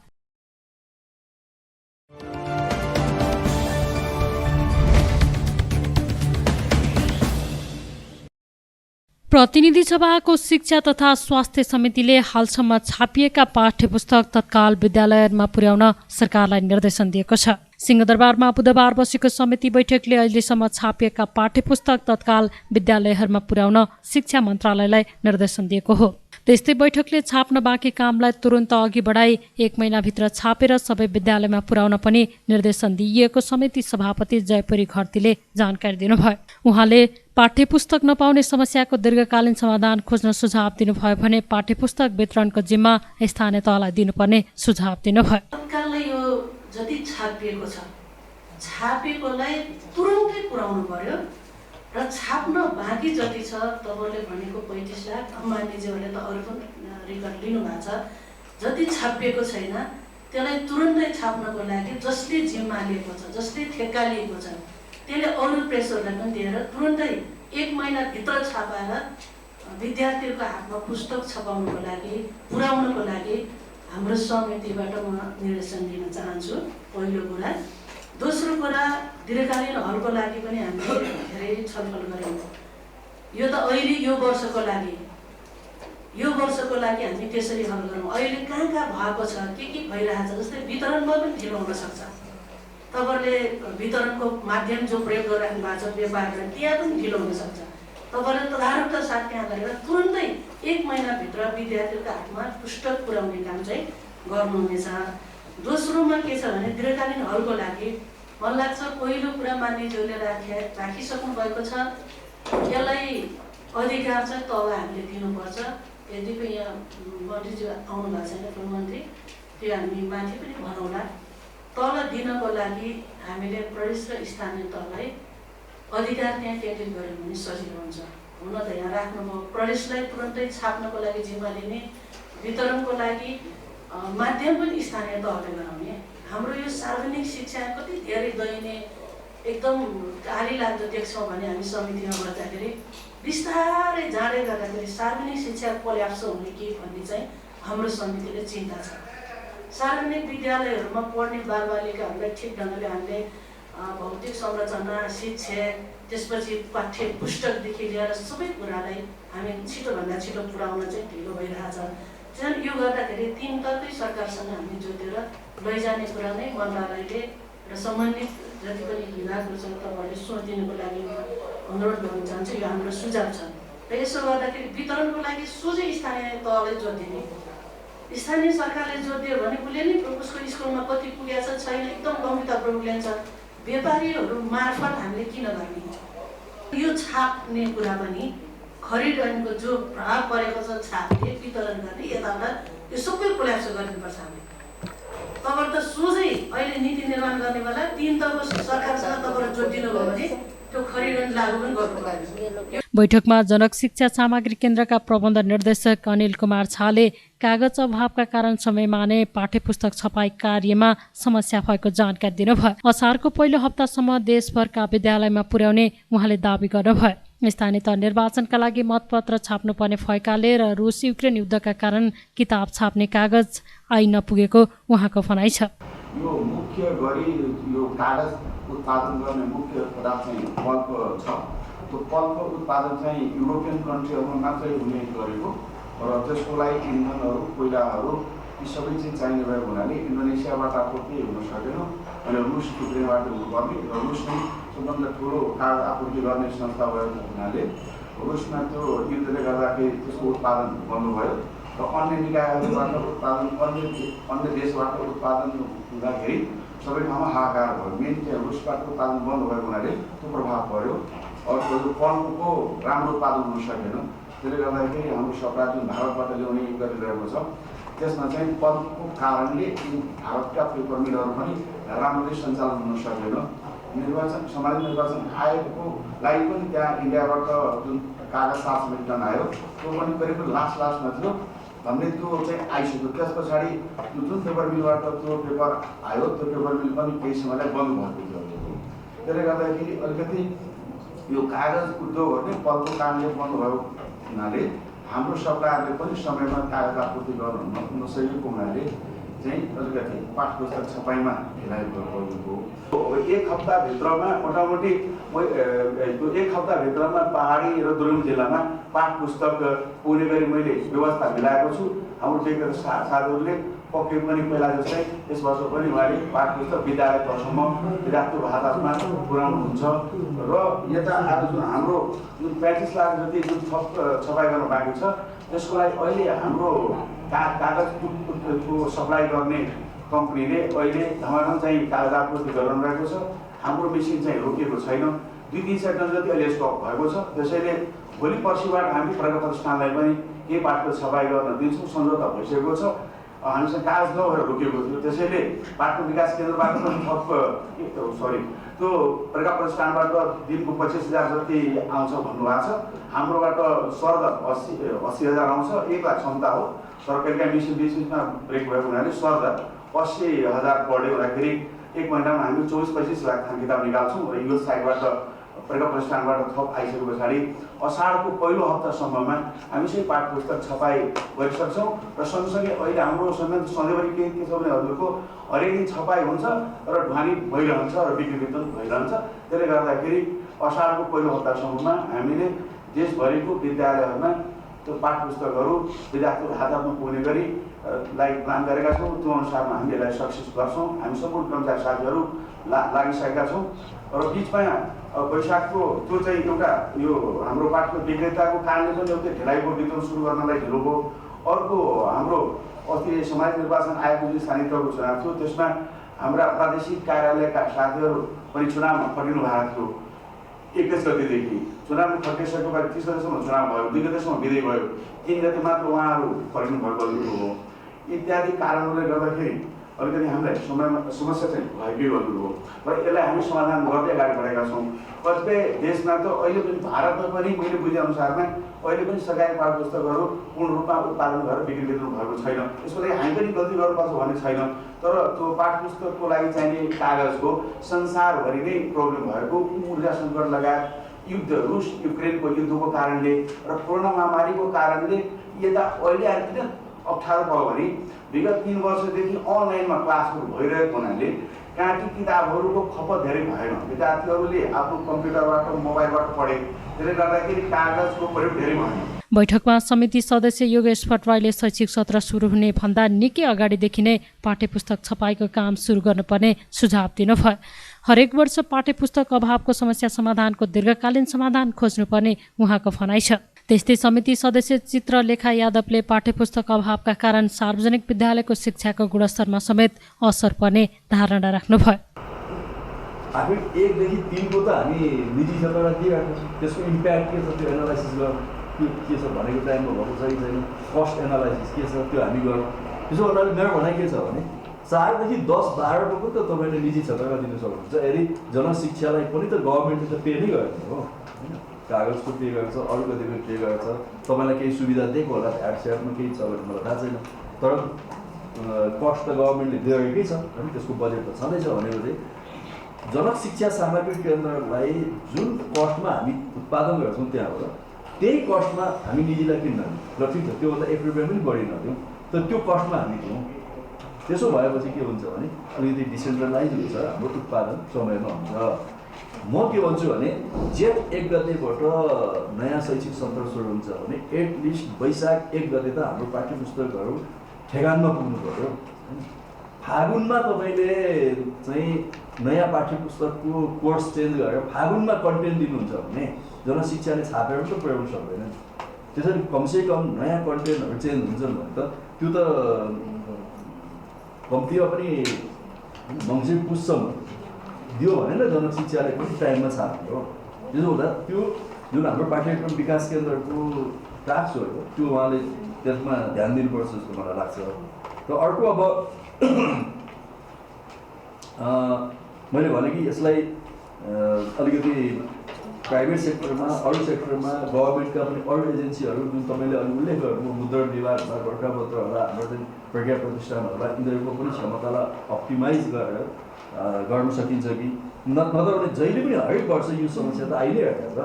प्रतिनिधि सभाको शिक्षा तथा स्वास्थ्य समितिले हालसम्म छापिएका पाठ्यपुस्तक तत्काल विद्यालयमा पुर्याउन सरकारलाई निर्देशन दिएको छ। सिंहदरबारमा बुधबार बसेको समिति बैठकले अहिलेसम्म छापिएका पाठ्यपुस्तक तत्काल विद्यालयहरूमा पुर्याउन शिक्षा मन्त्रालयलाई निर्देशन दिएको हो। त्यस्तै बैठकले छाप्न बाँकी कामलाई तुरुन्त अघि बढाई 1 महिनाभित्र छापेर सबै विद्यालयमा पुर्याउन पनि निर्देशन दिइएको समिति सभापति जयपुरी घरतीले जानकारी दिनुभयो। उहाँले पाठ्यपुस्तक नपाउने समस्याको दीर्घकालीन समाधान खोज्न सुझाव दिनुभयो भने पाठ्यपुस्तक वितरणको जिम्मा स्थानीय तहलाई दिनुपर्ने सुझाव दिनुभयो। तत्काललाई यो जति छापिएको छ, छापेकोलाई तुरुन्तै पुर्याउनु पर्यो र छाप्न बाँकी जति छ, तपाईँले भनेको 35 लाख, अम्बानीज्यूहरूले त अरू पनि रेकर्ड लिनुभएको छ, जति छापिएको छैन त्यसलाई तुरुन्तै छाप्नको लागि जसले जिम्मा लिएको छ, जसले ठेक्का लिएको छ, त्यसले अरू प्रेसरलाई पनि दिएर तुरुन्तै 1 महिनाभित्र छापाएर विद्यार्थीहरूको हातमा पुस्तक छपाउनको लागि, पुर्याउनको लागि हाम्रो समितिबाट म निर्देशन दिन चाहन्छु। पहिलो कुरा। दोस्रो कुरा, दीर्घकालीन हलको लागि पनि हामीले धेरै छलफल गऱ्यौँ। यो त अहिले यो वर्षको लागि हामी त्यसरी हल गरौँ। अहिले कहाँ भएको छ, के भइरहेछ, जस्तै वितरणमा पनि ढिलो हुनसक्छ। तपाईँहरूले वितरणको माध्यम जो प्रयोग गरिराख्नु भएको छ व्यापारमा, त्यहाँ पनि ढिलो हुनसक्छ। तपाईँले तदारुकता साथ त्यहाँ गरेर तुरुन्तै 1 महिनाभित्र विद्यार्थीहरूको हातमा पुस्तक पुर्याउने काम चाहिँ गर्नुहुनेछ। दोस्रोमा के छ भने दीर्घकालीन हलको लागि मलाई लाग्छ पहिलो कुरा मान्यज्यूले राखिसक्नु भएको छ। यसलाई अधिकार चाहिँ तल हामीले दिनुपर्छ। यद्यपि यहाँ मन्त्रीज्यू आउनु भएको छैन, प्रधानमन्त्री, त्यो हामी माथि पनि भनौँला। तल दिनको लागि हामीले प्रदेश र स्थानीय तहलाई अधिकार त्यहाँ टेकेट गऱ्यौँ भने सजिलो हुन्छ। हुन त यहाँ राख्नुभयो, प्रदेशलाई तुरन्तै छाप्नको लागि जिम्मा लिने, वितरणको लागि माध्यम पनि स्थानीय तहले गराउने। हाम्रो यो सार्वजनिक शिक्षा कति धेरै दयनीय, एकदम गाली लाग्दो देख्छौँ भने हामी समितिमा बस्दाखेरि बिस्तारै जाँदै गर्दाखेरि सार्वजनिक शिक्षा कोल्याप्स हुने कि भन्ने चाहिँ हाम्रो समितिले चिन्ता छ। सार्वजनिक विद्यालयहरूमा पढ्ने बालबालिकाहरूलाई ठिक ढङ्गले हामीले भौतिक संरचना, शिक्षक, त्यसपछि पाठ्य पुस्तकदेखि लिएर सबै कुरालाई हामी छिटोभन्दा छिटो पुर्याउन चाहिँ ढिलो भइरहेछ। चाहिँ यो गर्दाखेरि तीन तर्कै सरकारसँग हामी जोतेर लैजाने कुरा नै मन्त्रालयले र सम्बन्धित जति पनि विभागहरू छ तपाईँहरूले सोचिदिनुको लागि अनुरोध गर्न चाहन्छु। यो हाम्रो सुझाव छ। र यसो गर्दाखेरि वितरणको लागि सोझै स्थानीय तहले जोतिने, स्थानीय सरकारले जोतियो भने उसले नै उसको स्कुलमा कति पुगेछ छैन एकदम गम्भीरतापूर्वक लिन्छ। व्यापारीहरू मार्फत हामीले किन गर्ने? यो छाप्ने कुरा पनि खरिद ऐनको जो प्रभाव परेको छ छाप्ने, वितरण गर्ने, यताउता यो सबै कोल्याप्स गरिदिनुपर्छ हामीले। तपाईँहरू त सोझै अहिले नीति निर्माण गर्ने बेला तीन तहको सरकारसँग तपाईँहरू जोडिदिनु भयो भने त्यो खरिद ऐन लागू पनि गर्नुपर्छ। बैठकमा जनक शिक्षा सामग्री केन्द्रका प्रबन्ध निर्देशक अनिल कुमार झाले कागज अभावका कारण समयमा नै पाठ्यपुस्तक छपाई कार्यमा समस्या भएको जानकारी दिनुभयो। असारको पहिलो हप्तासम्म देशभरका विद्यालयमा पुर्याउने उहाँले दावी गर्नुभयो। स्थानीय तह निर्वाचनका लागि मतपत्र छाप्नुपर्ने भएकाले र रुस युक्रेन युद्धका कारण किताब छाप्ने कागज आइ नपुगेको उहाँको भनाइ छ। यो मुख्य गरी यो कागज उत्पादन गर्ने मुख्य पदार्थ चाहिँ पल्प छ। त्यो पल्प उत्पादन चाहिँ युरोपियन कन्ट्रीहरूमा मात्रै हुने गरेको र त्यसको लागि इन्धनहरू, कोइलाहरू यी सबै चिज चाहिने भएको हुनाले इन्डोनेसियाबाट आपूर्ति हुन सकेन। अनि रुस युक्रेनबाट हुनुपर्ने र रुस नै सबभन्दा ठुलो कागज आपूर्ति गर्ने संस्था भएको हुनाले रुसमा त्यो युद्धले गर्दाखेरि त्यसको उत्पादन बन्द भयो र अन्य निकायहरूबाट उत्पादन, अन्य देशबाट उत्पादन हुँदाखेरि सबै ठाउँमा हाहाकार भयो। मेन चाहिँ रुसबाट उत्पादन बन्द भएको हुनाले त्यो प्रभाव पर्यो। अर्को यो पल्पको राम्रो उत्पादन हुन सकेन। त्यसले गर्दाखेरि हाम्रो सप्लाई जुन भारतबाट ल्याउने गरिरहेको छ त्यसमा चाहिँ पल्पको कारणले भारतका पेपर मिलहरू पनि राम्ररी सञ्चालन हुन सकेन। निर्वाचन, सामान्य निर्वाचन आयोगको लागि पनि त्यहाँ इन्डियाबाट जुन कागज 700 टन आयो त्यो पनि करिब लास्टमा थियो भन्ने त्यो चाहिँ आइसक्यो। त्यस पछाडि जुन पेपर मिलबाट त्यो पेपर आयो त्यो पेपर मिल पनि केही समयलाई बन्द भएको थियो। त्यसले गर्दाखेरि अलिकति यो कागज उद्योगहरू नै पल्पको कारणले बन्द भयो हुनाले हाम्रो सप्लायरले पनि समयमा कागज आपूर्ति गर्न नसकेको हुनाले चाहिँ अलिकति पाठ्यपुस्तक छपाईमा ढिलाइ भएको। एक हप्ताभित्रमा मोटामोटी एक हप्ताभित्रमा पहाडी र दुर्गम जिल्लामा पाठ्यपुस्तक पुग्ने गरी मैले व्यवस्था मिलाएको छु। हाम्रो व्यक्तिगत साथीहरूले पक्कै पनि पहिला जस्तै यस वर्ष पनि उहाँले पाठ्यपुस्तक विद्यालय तहसम्म विद्यार्थीको हातमा पुर्याउनुहुन्छ र यता आज जुन हाम्रो जुन 35 लाख जति जुन छपाई गर्न बाँकी छ त्यसको लागि अहिले हाम्रो कागजको सप्लाई गर्ने कम्पनीले अहिले धमाधम चाहिँ कागज आपूर्ति गरिरहेको छ। हाम्रो मेसिन चाहिँ रोकिएको छैन। 2-3 टन जति अहिले स्टक भएको छ। त्यसैले भोलि पर्सिबाट हामी प्रज्ञा प्रतिष्ठानलाई पनि केही पाठको छपाई गर्न दिन्छौँ। सम्झौता भइसकेको छ। हामीसँग कागज नभएर रोकिएको थियो। त्यसैले पाठको विकास केन्द्रबाट पनि त्यो प्रज्ञा प्रतिष्ठानबाट दिनको 25,000 जति आउँछ भन्नुभएको छ। हाम्रोबाट सर्द 80,000 आउँछ। 1 लाख क्षमता हो। सरकारका मिसन बिचमा ब्रेक भएको हुनाले सर्द 80,000 पढ्यो हुँदाखेरि 1 महिनामा हामी 24-25 लाख थान किताब निकाल्छौँ र यो साइडबाट प्रज्ञा प्रतिष्ठानबाट थप आइसके पछाडि असारको पहिलो हप्तासम्ममा हामी चाहिँ पाठ्यपुस्तक छपाई गरिसक्छौँ र सँगसँगै अहिले हाम्रो सम्बन्ध सधैँभरि के छ भने हजुरको हरेक दिन छपाई हुन्छ र ढुवानी भइरहन्छ र बिक्री वितरण भइरहन्छ। त्यसले गर्दाखेरि असारको पहिलो हप्तासम्ममा हामीले देशभरिको विद्यालयहरूमा त्यो पाठ्यपुस्तकहरू विद्यार्थीको हातमा पुग्ने गरी प्लान गरेका छौँ। त्यो अनुसारमा हामी यसलाई सक्सेस गर्छौँ। हामी सम्पूर्ण कर्मचारी साथीहरू लागिसकेका छौँ र बिचमा वैशाखको त्यो चाहिँ एउटा यो हाम्रो पाठको विक्रेताको कारणले पनि एउटा ढिलाइको वितरण सुरु गर्नलाई ढिलो भयो। अर्को हाम्रो अस्ति समाज निर्वाचन आयोगको जुन स्थानीय तहको चुनाव थियो त्यसमा हाम्रा प्रादेशिक कार्यालयका साथीहरू पनि चुनावमा खटिनु भएको थियो। 21 गतेदेखि चुनाव खटिसकेपछि 30 गतेसम्म चुनाव भयो, 2 गतेसम्म विजय भयो, 3 गते मात्र उहाँहरू खटिनु भएको हो। इत्यादि कारणहरूले गर्दाखेरि अलिकति हामीलाई समस्या चाहिँ भएकै गर्नु हो र यसलाई हामी समाधान गर्दै अगाडि बढेका छौँ। कतिपय देशमा त अहिले पनि भारतमा पनि मैले बुझेअनुसारमा अहिले पनि सरकारी पाठ्यपुस्तकहरू पूर्ण रूपमा उत्पादन गरेर बिक्री गरिनु भएको छैन। यसको लागि हामी पनि गल्ती गर्नुपर्छ भन्ने छैन, तर त्यो पाठ्यपुस्तकको लागि चाहिने कागजको संसारभरि नै प्रब्लम भएको, ऊर्जा सङ्कट लगायत युद्ध, रुस युक्रेनको युद्धको कारणले र कोरोना महामारीको कारणले यता अहिले आएर किन अप्ठ्यारो भयो भने विगत 3 वर्षदेखि अनलाइनमा क्लासहरू भइरहेको हुनाले काँटी किताबहरूको खपत धेरै भएन। विद्यार्थीहरूले आफ्नो कम्प्युटरबाट मोबाइलबाट पढे, त्यसले गर्दाखेरि कागजको प्रयोग धेरै भएन। बैठकमा समिति सदस्य योगेश भट्टराईले शैक्षिक सत्र सुरु हुने भन्दा निकै अगाडिदेखि नै पाठ्यपुस्तक छपाईको काम सुरु गर्नुपर्ने सुझाव दिनुभयो। हरेक वर्ष पाठ्यपुस्तक अभावको समस्या समाधानको दीर्घकालीन समाधान खोज्नुपर्ने उहाँको भनाइ छ। त्यस्तै समिति सदस्य चित्रलेखा यादवले पाठ्यपुस्तक अभावका कारण सार्वजनिक विद्यालयको शिक्षाको गुणस्तरमा समेत असर पर्ने धारणा राख्नुभयो। हामी 1 देखि 3 को त हामी निजी क्षेत्रमा दिइरहेको छौँ, त्यसको इम्प्याक्ट के छ त्यो एनालाइसिस गर्नु के छ भनेको टाइममा भएको छ कि छैन, कस्ट एनालाइसिस के छ त्यो हामी गरौँ। त्यसो गर्नाले मेरो भनाइ के छ भने 4 देखि 10-12 को त तपाईँले निजी क्षेत्रमा दिन सक्नुहुन्छ। यदि जनशिक्षालाई पनि त गभर्मेन्टले त पे नै गर्ने हो होइन, कागजको पे गर्छ, अरू कतिको पे गर्छ, तपाईँलाई केही सुविधा दिएको होला, एडसेटमा केही छ भने मलाई थाहा छैन, तर कस्ट त गभर्मेन्टले दिएकै छ होइन, त्यसको बजेट त छँदैछ। भनेपछि जनशिक्षा सामग्री केन्द्रलाई जुन कस्टमा हामी उत्पादन गर्छौँ त्यहाँबाट त्यही कस्टमा हामी निजीलाई किन्न र ठिक छ त्योभन्दा 1 रुपियाँ पनि बढी नदिउँ, तर त्यो कस्टमा हामी दिउँ। त्यसो भएपछि के हुन्छ भने अलिकति डिसेन्ट्रलाइज हुन्छ, हाम्रो उत्पादन समयमा हुन्छ। म के भन्छु भने जेठ 1 गतेबाट नयाँ शैक्षिक सत्र सुरु हुन्छ भने एटलिस्ट वैशाख 1 गते त हाम्रो पाठ्यपुस्तकहरू ठेगानमा पुग्नु पर्यो। फागुनमा तपाईँले चाहिँ नयाँ पाठ्यपुस्तकको कोर्स चेन्ज गरेर फागुनमा कन्टेन्ट दिनुहुन्छ भने जनशिक्षाले छापेर त पुर्याउनु सक्दैन। त्यसरी कमसेकम नयाँ कन्टेन्टहरू चेन्ज हुन्छन् भने त त्यो त कम्तीमा पनि मङ्सिर पुससम्म दियो भने न जनशिक्षाले पनि टाइममा छाप्ने हो। त्यसो हुँदा त्यो जुन हाम्रो पाठ्यक्रम विकास केन्द्रको टास्क हो त्यो उहाँले त्यसमा ध्यान दिनुपर्छ जस्तो मलाई लाग्छ। र अर्को अब मैले भने कि यसलाई अलिकति प्राइभेट सेक्टरमा, अरू सेक्टरमा, गभर्मेन्टका पनि अरू एजेन्सीहरू जुन तपाईँले अघि उल्लेख गर्नुभयो, मुद्रण विभाग होला, गोरखापत्र होला, हाम्रो चाहिँ प्रज्ञा प्रतिष्ठान होला, यिनीहरूको पनि क्षमतालाई अप्टिमाइज गरेर गर्न सकिन्छ कि नत्र भने जहिले पनि हरेक वर्ष यो समस्या त आइ नै रहेको छ।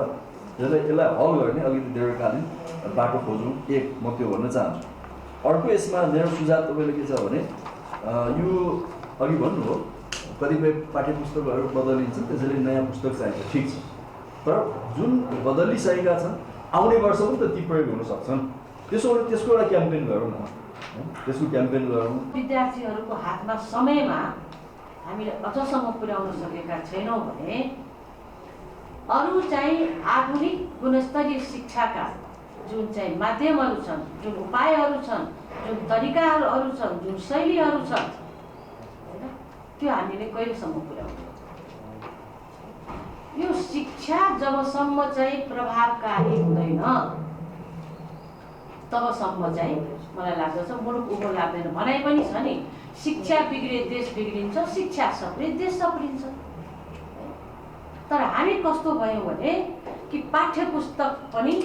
यसलाई हल गर्ने अलिकति दीर्घकालीन बाटो खोजौँ, एक म त्यो भन्न चाहन्छु। अर्को यसमा मेरो सुझाव तपाईँले के छ भने यो अघि भन्नुभयो कतिपय पाठ्यपुस्तकहरू बदलिन्छन्, त्यसैले नयाँ पुस्तक चाहिन्छ, ठिक छ, तर जुन बदलिसकेका छन् आउने वर्ष पनि त ती प्रयोग हुन सक्छन्। त्यसो भने त्यसको एउटा क्याम्पेन गरौँ न, त्यसको क्याम्पेन गरौँ। विद्यार्थीहरूको हातमा समयमा हामीले अझसम्म पुर्याउन सकेका छैनौँ भने अरू चाहिँ आधुनिक गुणस्तरीय शिक्षाका जुन चाहिँ माध्यमहरू छन्, जुन उपायहरू छन्, जुन तरिकाहरू छन्, जुन शैलीहरू छन् होइन, त्यो हामीले कहिलेसम्म पुर्याउँछौँ? यो शिक्षा जबसम्म चाहिँ प्रभावकारी हुँदैन तबसम्म चाहिँ मलाई लाग्दछ मुलुक उँभो लाग्दैन। भनाइ पनि छ नि, शिक्षा बिग्रे देश बिग्रिन्छ, शिक्षा सप्रिए देश सप्रिन्छ। तर हामी कस्तो भयौँ भने कि पाठ्यपुस्तक पनि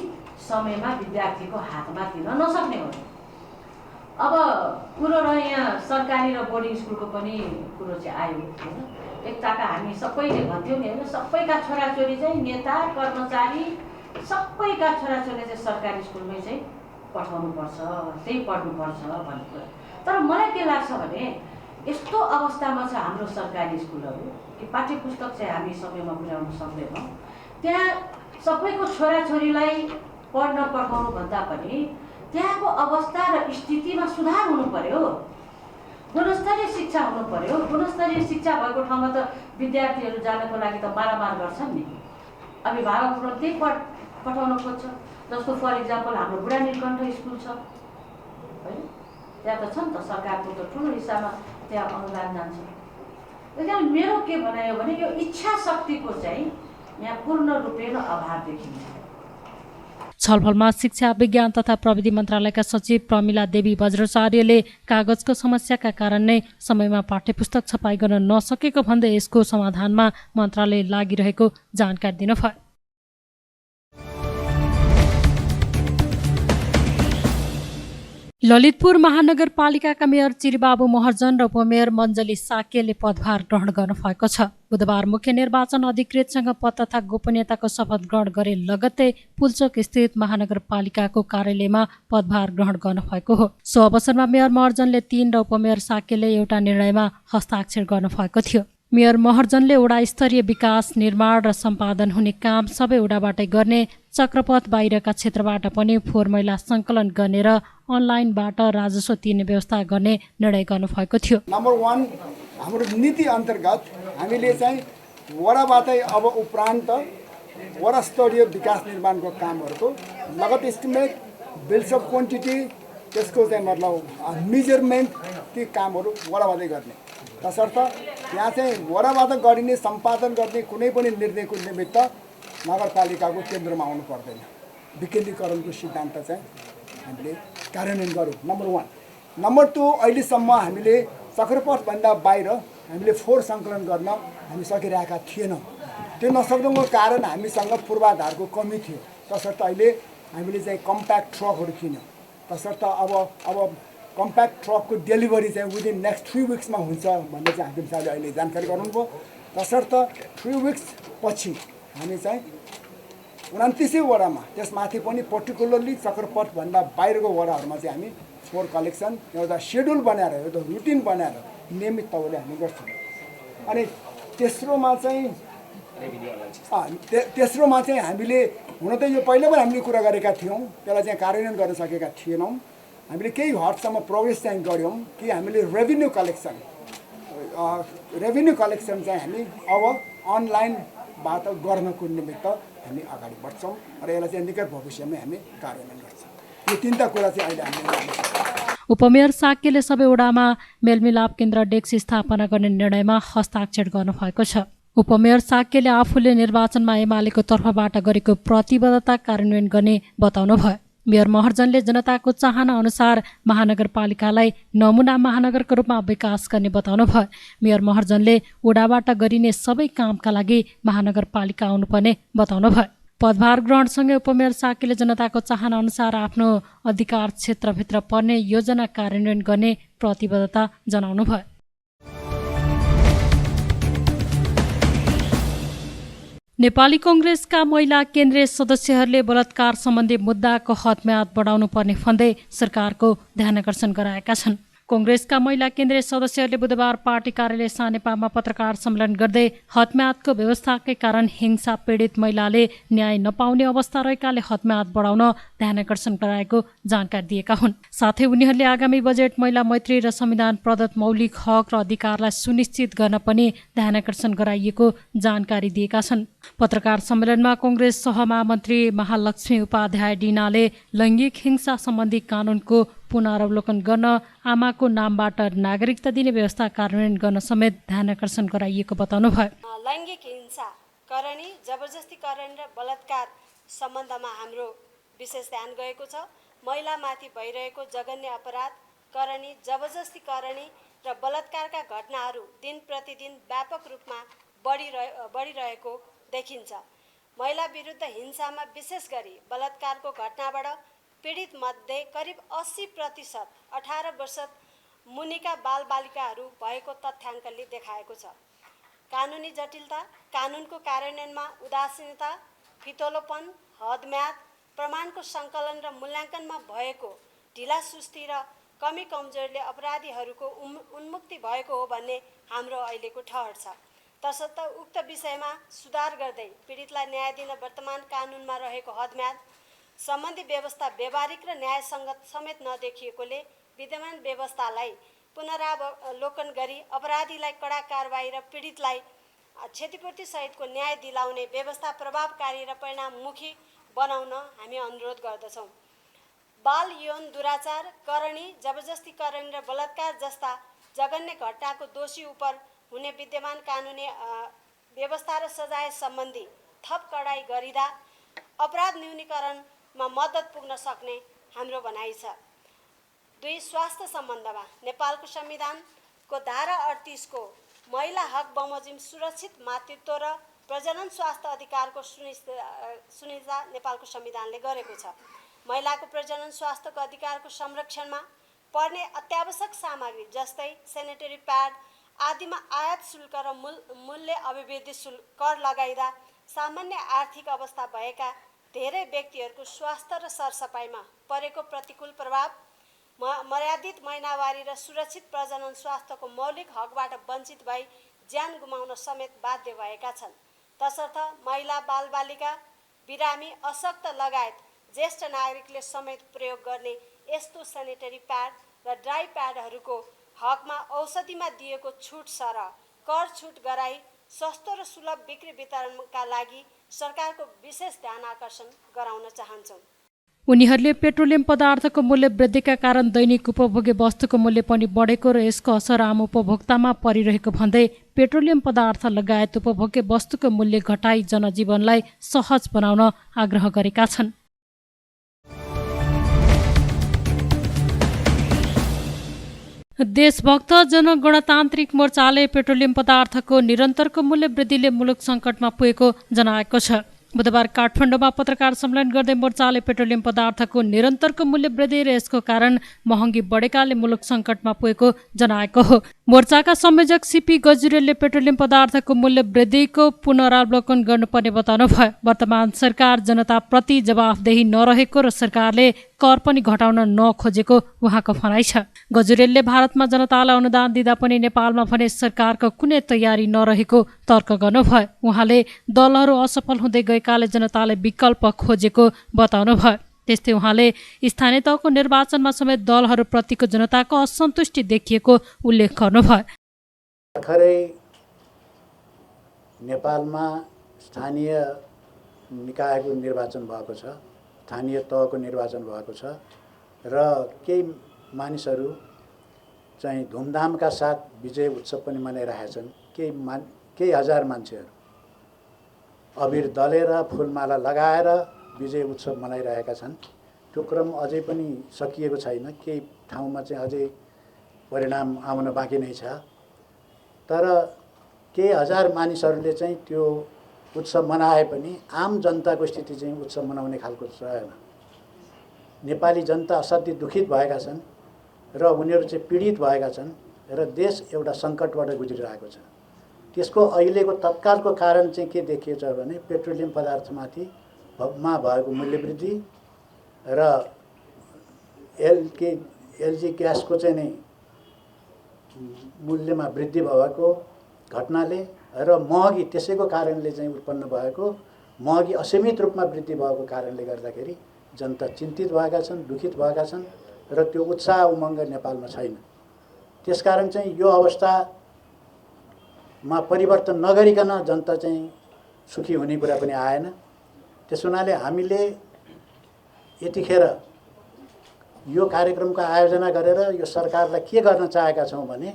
समयमा विद्यार्थीको हातमा दिन नसक्ने हो। अब कुरो र यहाँ सरकारी र बोर्डिङ स्कुलको पनि कुरो चाहिँ आयो होइन। एकताका हामी सबैले भन्थ्यौँ नि होइन, सबैका छोराछोरी चाहिँ नेता कर्मचारी सबैका छोराछोरी चाहिँ सरकारी स्कुलमै चाहिँ पठाउनुपर्छ, त्यही पढ्नुपर्छ भन्ने कुरा। तर मलाई के लाग्छ भने यस्तो अवस्थामा छ हाम्रो सरकारी स्कुलहरू कि पाठ्यपुस्तक चाहिँ हामी समयमा पुर्याउन सक्दैनौँ। त्यहाँ सबैको छोराछोरीलाई पढ्न पठाउनु भन्दा पनि त्यहाँको अवस्था र स्थितिमा सुधार हुनु पर्यो, गुणस्तरीय शिक्षा हुनु पर्यो। गुणस्तरीय शिक्षा भएको ठाउँमा त विद्यार्थीहरू जानको लागि त मारामार गर्छन् नि, अभिभावकहरू त्यही पठाउन खोज्छ। जस्तो फर इक्जाम्पल हाम्रो बुढा नीलकण्ठ स्कुल छ होइन, त्यहाँ त छ नि त सरकारको त ठुलो हिस्सामा त्यहाँ अनुदान जान्छ। त्यसकारण मेरो के भनायो भने यो इच्छा शक्तिको चाहिँ यहाँ पूर्ण रूपेण अभाव देखिन्छ। छलफलमा शिक्षा विज्ञान तथा प्रविधि मन्त्रालयका सचिव प्रमिला देवी वज्राचार्यले कागजको समस्याका कारण नै समयमा पाठ्यपुस्तक छपाई गर्न नसकेको भन्दै यसको समाधानमा मन्त्रालय लागिरहेको जानकारी दिनुभयो। ललितपुर महानगरपालिकाका मेयर चिरीबाबु महर्जन र उपमेयर मञ्जली साकेले पदभार ग्रहण गर्नु भएको छ। बुधबार मुख्य निर्वाचन अधिकृतसँग पद तथा गोपनीयताको शपथ ग्रहण गरे लगत्तै पुल्चोक स्थित महानगरपालिकाको कार्यालयमा पदभार ग्रहण गर्नुभएको हो। सो अवसरमा मेयर महर्जनले 3 र उपमेयर साकेले एउटा निर्णयमा हस्ताक्षर गर्नुभएको थियो। मेयर महर्जनले वडा स्तरीय विकास निर्माण र सम्पादन हुने काम सबै वडाबाटै गर्ने, चक्रपथ बाहिरका क्षेत्रबाट पनि फोहोर मैला सङ्कलन गर्ने र अनलाइनबाट राजस्व तिर्ने व्यवस्था गर्ने निर्णय गर्नुभएको थियो। नम्बर 1 हाम्रो नीति अन्तर्गत हामीले चाहिँ वडाबाटै अब उपरान्त वडा स्तरीय विकास निर्माणको कामहरूको लगत एस्टिमेट, बिल्स अफ क्वान्टिटी, त्यसको चाहिँ मतलब मेजरमेन्ट, ती कामहरू वडाबाटै गर्ने। तसर्थ यहाँ चाहिँ वडाबाट गरिने सम्पादन गर्ने कुनै पनि निर्णयको निमित्त नगरपालिकाको केन्द्रमा आउनु पर्दैन। विकेन्द्रीकरणको सिद्धान्त चाहिँ हामीले कार्यान्वयन गरौँ, नम्बर 1। नम्बर 2, अहिलेसम्म हामीले चक्रपथभन्दा बाहिर हामीले फोहोर सङ्कलन गर्न हामी सकिरहेका थिएनौँ। त्यो नसक्नुको कारण हामीसँग पूर्वाधारको कमी थियो। तसर्थ अहिले हामीले चाहिँ कम्प्याक्ट ट्रकहरू किन्यौँ। तसर्थ अब कम्प्याक्ट ट्रकको डेलिभरी चाहिँ विदिन नेक्स्ट 3 विक्समा हुन्छ भन्ने चाहिँ हाकिम साहबले अहिले जानकारी गराउनुभयो। तसर्थ 3 विक्स पछि हामी चाहिँ 29 वडामा, त्यसमाथि पनि पर्टिकुलरली चक्रपथभन्दा बाहिरको वडाहरूमा चाहिँ हामी फोहोर कलेक्सन एउटा सेड्युल बनाएर, एउटा रुटिन बनाएर नियमित तौरले हामी गर्छौँ। अनि तेस्रोमा चाहिँ हामीले हुन त यो पहिला पनि हामीले कुरा गरेका थियौँ, त्यसलाई चाहिँ कार्यान्वयन गर्न सकेका थिएनौँ। हामीले केही हदसम्म प्रोग्रेस चाहिँ गऱ्यौँ कि हामीले रेभिन्यू कलेक्सन चाहिँ हामी अब अनलाइनबाट गर्नको निमित्त हामी अगाडि बढ्छौँ र यसलाई चाहिँ निकट भविष्यमै हामी कार्यान्वयन गर्छौँ। यो 3टा कुरा चाहिँ अहिले हामीले। उपमेयर साकेले सबै वडामा मेलमिलाप केन्द्र डेस्क स्थापना गर्ने निर्णयमा हस्ताक्षर गर्नुभएको छ। उपमेयर साकेले आफूले निर्वाचनमा एमालेको तर्फबाट गरेको प्रतिबद्धता कार्यान्वयन गर्ने बताउनुभयो। मेयर महर्जनले जनताको चाहना अनुसार महानगरपालिकालाई नमुना महानगरको रूपमा विकास गर्ने बताउनुभयो। मेयर महर्जनले वडाबाट गरिने सबै कामका लागि महानगरपालिका आउनुपर्ने बताउनुभयो। पदभार ग्रहणसँगै उपमेयर साकेले जनताको चाहना अनुसार आफ्नो अधिकार क्षेत्रभित्र पर्ने योजना कार्यान्वयन गर्ने प्रतिबद्धता जनाउनुभयो। नेपाली कांग्रेसका महिला केन्द्रीय सदस्यहरूले बलात्कार सम्बन्धी मुद्दाको हदम्याद बढाउनु पर्ने भन्दै सरकारको ध्यानकर्षण गराएका छन्। कांग्रेसका महिला केन्द्रीय सदस्यहरूले बुधबार पार्टी कार्यालय सानेपामा पत्रकार सम्मेलन गर्दै हदम्यादको व्यवस्थाकै कारण हिंसा पीडित महिलाले न्याय नपाउने अवस्था रहेकाले हदम्याद बढाउन ध्यानकर्षण गराएको जानकारी दिएका हुन्। साथै उनीहरूले आगामी बजेट महिला मैत्री र संविधान प्रदत्त मौलिक हक र अधिकारलाई सुनिश्चित गर्न पनि ध्यानकर्षण गराइएको जानकारी दिएका छन्। पत्रकार सम्मेलनमा कांग्रेस सहमहामन्त्री महालक्ष्मी उपाध्याय डिनाले लैङ्गिक हिंसा सम्बन्धी कानुनको पुनरावलोकन गर्न आमाको नामबाट नागरिकता दिने व्यवस्था कार्यान्वयन गर्न समेत ध्यानकर्षण गराइएको बताउनुभयो। लैङ्गिक हिंसा करणी, जबरजस्तीकरण र बलात्कार सम्बन्धमा हाम्रो विशेष ध्यान गएको छ। महिलामाथि भइरहेको जघन्य अपराध, करणी, जबरजस्तीकरणी र बलात्कारका घटनाहरू दिन प्रतिदिन व्यापक रूपमा बढिरहेको देखिन्छ। महिला विरुद्ध हिंसामा विशेष गरी बलात्कारको घटनाबाट पीडित मध्ये करिब 80% 18 वर्ष मुनिका बालबालिकाहरू भएको तथ्याङ्कले देखाएको छ। कानुनी जटिलता, कानुनको कार्यान्वयनमा उदासीनता, फितलोपन, हदम्याद, प्रमाणको सङ्कलन र मूल्याङ्कनमा भएको ढिलासुस्ती र कमी कमजोरीले अपराधीहरूको उन्मुक्ति भएको हो भन्ने हाम्रो अहिलेको ठहर छ। तसर्थ उक्त विषयमा सुधार गर्दै पीडितलाई न्याय दिन वर्तमान कानुनमा रहेको हदम्याद सम्बन्धी व्यवस्था व्यावहारिक र न्यायसङ्गत समेत नदेखिएकोले विद्यमान व्यवस्थालाई पुनरावलोकन गरी अपराधीलाई कडा कारबाही र पीडितलाई क्षतिपूर्ति सहितको न्याय दिलाउने व्यवस्था प्रभावकारी र परिणाममुखी बनाउन हामी अनुरोध गर्दछौँ। बाल यौन दुराचार, करणी, जबरजस्तीकरण र बलात्कार जस्ता जघन्य घटनाको दोषी उप हुने विद्यमान कानुनी व्यवस्था र सजाय सम्बन्धी थप कडाई गरिँदा अपराध न्यूनीकरणमा मद्दत पुग्न सक्ने हाम्रो भनाइ छ। 2 स्वास्थ्य सम्बन्धमा नेपालको संविधानको धारा 38 को महिला हक बमोजिम सुरक्षित मातृत्व र प्रजनन स्वास्थ्य अधिकारको सुनिश्चित नेपालको संविधानले गरेको छ। महिलाको प्रजनन स्वास्थ्यको अधिकारको संरक्षणमा पर्ने अत्यावश्यक सामग्री जस्तै सेनिटरी प्याड आदिमा आयात शुल्क र मूल्य अभिवृद्धि कर लगाइदा सामान्य आर्थिक अवस्था भएका धेरै व्यक्तिहरूको स्वास्थ्य र सरसफाइमा परेको प्रतिकूल प्रभाव, मर्यादित महिनावारी र सुरक्षित प्रजनन स्वास्थ्यको मौलिक हकबाट वञ्चित भई ज्यान गुमाउन समेत बाध्य भएका छन्। तसर्थ महिला, बालबालिका, बिरामी, अशक्त लगायत ज्येष्ठ नागरिकले समेत प्रयोग गर्ने यस्तो सेनिटरी प्याड र ड्राई प्याडहरूको हकमा औषधिमा दिएको छुट सरह कर छुट गराई सस्तो र सुलभ बिक्री वितरणका लागि सरकारको विशेष ध्यान आकर्षण गराउन चाहन्छौँ। उनीहरूले पेट्रोलियम पदार्थको मूल्य वृद्धिका कारण दैनिक उपभोग्य वस्तुको मूल्य पनि बढेको र यसको असर आम उपभोक्तामा परिरहेको भन्दै पेट्रोलियम पदार्थ लगायत उपभोग्य वस्तुको मूल्य घटाई जनजीवनलाई सहज बनाउन आग्रह गरेका छन्। देशभक्त जनगणतान्त्रिक मोर्चाले पेट्रोलियम पदार्थको निरन्तरको मूल्य वृद्धिले मुलुक सङ्कटमा पुगेको जनाएको छ। बुधबार काठमाडौँमा पत्रकार सम्मेलन गर्दै मोर्चाले पेट्रोलियम पदार्थको निरन्तरको मूल्य वृद्धि र यसको कारण महँगी बढेकाले मुलुक सङ्कटमा पुगेको जनाएको हो। मोर्चाका संयोजक सीपी गजुरेलले पेट्रोलियम पदार्थको मूल्य वृद्धिको पुनरावलोकन गर्नुपर्ने बताउनु भयो। वर्तमान सरकार जनताप्रति जवाफदेही नरहेको र सरकारले कर पनि घटाउन नखोजेको उहाँको भनाइ छ। गजुरेलले भारतमा जनतालाई अनुदान दिँदा पनि नेपालमा भने सरकारको कुनै तयारी नरहेको तर्क गर्नुभयो। उहाँले दलहरू असफल हुँदै गएकाले जनताले विकल्प खोजेको बताउनु भयो। त्यस्तै उहाँले स्थानीय तहको निर्वाचनमा समेत दलहरूप्रतिको जनताको असन्तुष्टि देखिएको उल्लेख गर्नुभयो। भर्खरै नेपालमा स्थानीय निकायको निर्वाचन भएको छ, स्थानीय तहको निर्वाचन भएको छ र केही मानिसहरू चाहिँ धुमधामका साथ विजय उत्सव पनि मनाइरहेका छन्। केही हजार मान्छेहरू अबिर दलेर फुलमाला लगाएर विजय उत्सव मनाइरहेका छन्। त्यो क्रम अझै पनि सकिएको छैन, केही ठाउँमा चाहिँ अझै परिणाम आउन बाँकी नै छ। तर केही हजार मानिसहरूले चाहिँ त्यो उत्सव मनाए पनि आम जनताको स्थिति चाहिँ उत्सव मनाउने खालको रहेन। नेपाली जनता असाध्यै दुखित भएका छन् र उनीहरू चाहिँ पीडित भएका छन् र देश एउटा सङ्कटबाट गुज्रिरहेको छ। त्यसको अहिलेको तत्कालको कारण चाहिँ के देखिएको छ भने पेट्रोलियम पदार्थमाथि भएको मूल्य वृद्धि र एलजी ग्यासको चाहिँ नै मूल्यमा वृद्धि भएको घटनाले र महँगी त्यसैको कारणले चाहिँ उत्पन्न भएको महँगी असीमित रूपमा वृद्धि भएको कारणले गर्दाखेरि जनता चिन्तित भएका छन्, दुखित भएका छन् र त्यो उत्साह उमङ्ग नेपालमा छैन। त्यसकारण चाहिँ यो अवस्थामा परिवर्तन नगरिकन जनता चाहिँ सुखी हुने कुरा पनि आएन। त्यस हुनाले हामीले यतिखेर यो कार्यक्रमको आयोजना गरेर यो सरकारलाई के गर्न चाहेका छौँ भने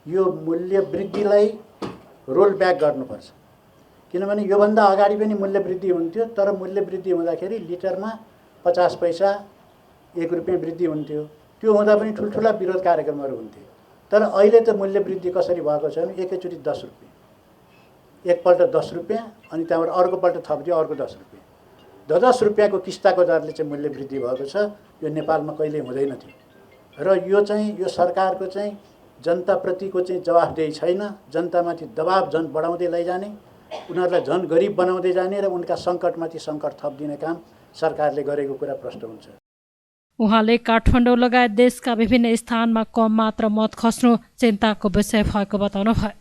यो मूल्य वृद्धिलाई रोल ब्याक गर्नुपर्छ। किनभने योभन्दा अगाडि पनि मूल्य वृद्धि हुन्थ्यो, तर मूल्य वृद्धि हुँदाखेरि लिटरमा 50 पैसा 1 रुपियाँ वृद्धि हुन्थ्यो। त्यो हुँदा पनि ठुल्ठुला विरोध कार्यक्रमहरू हुन्थे। तर अहिले त मूल्य वृद्धि कसरी भएको छ भने एकैचोटि 10 रुपियाँ, एकपल्ट 10 रुपियाँ अनि त्यहाँबाट अर्कोपल्ट थपिदियो अर्को 10 रुपियाँ। 10 रुपियाँको किस्ताको दरले चाहिँ मूल्य वृद्धि भएको छ। यो नेपालमा कहिल्यै हुँदैन थियो र यो चाहिँ यो सरकारको चाहिँ जनताप्रतिको चाहिँ जवाफदेही छैन। जनतामाथि दबाब झन् बढाउँदै लैजाने, उनीहरूलाई झन् गरिब बनाउँदै जाने र उनका सङ्कटमाथि सङ्कट थपिदिने काम सरकारले गरेको कुरा प्रष्ट हुन्छ। उहाँले काठमाडौँ लगायत देशका विभिन्न स्थानमा कम मात्र मत खस्नु चिन्ताको विषय भएको बताउनु भयो।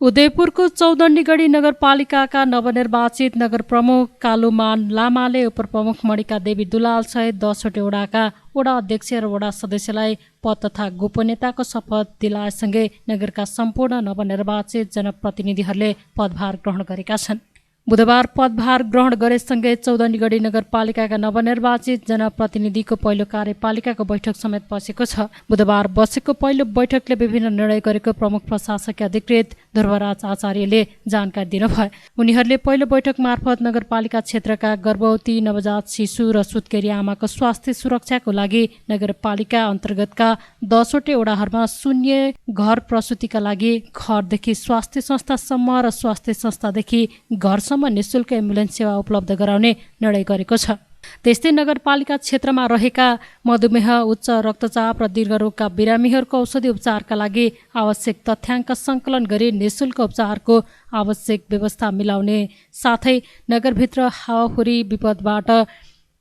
उदयपुरको चौदण्डीगढी नगरपालिकाका नवनिर्वाचित नगर प्रमुख कालुमान लामाले उपप्रमुख मणिका देवी दुलाल सहित 10वटा वडाका वडा अध्यक्ष र वडा सदस्यलाई पद तथा गोपनीयताको शपथ दिलाएसँगै नगरका सम्पूर्ण नवनिर्वाचित जनप्रतिनिधिहरूले पदभार ग्रहण गरेका छन्। बुधबार पदभार ग्रहण गरेसँगै चौधनीगढी नगरपालिकाका नवनिर्वाचित जनप्रतिनिधिको पहिलो कार्यपालिकाको बैठक समेत बसेको छ। बुधबार बसेको पहिलो बैठकले विभिन्न निर्णय गरेको प्रमुख प्रशासकीय अधिकृत ध्रुवराज आचार्यले जानकारी दिनुभयो। उनीहरूले पहिलो बैठक मार्फत नगरपालिका क्षेत्रका गर्भवती, नवजात शिशु र सुत्केरी आमाको स्वास्थ्य सुरक्षाको लागि नगरपालिका अन्तर्गतका 10वटै वडाहरूमा शून्य घर प्रसुतिका लागि घरदेखि स्वास्थ्य संस्थासम्म र स्वास्थ्य संस्थादेखि घरसम्म निःशुल्क एम्बुलेन्स सेवा उपलब्ध गराउने निर्णय गरेको छ। त्यस्तै नगरपालिका क्षेत्रमा रहेका मधुमेह, उच्च रक्तचाप र दीर्घरोगका बिरामीहरूको औषधि उपचारका लागि आवश्यक तथ्याङ्क सङ्कलन गरी निःशुल्क उपचारको आवश्यक व्यवस्था मिलाउने साथै नगरभित्र हावाहुरी विपदबाट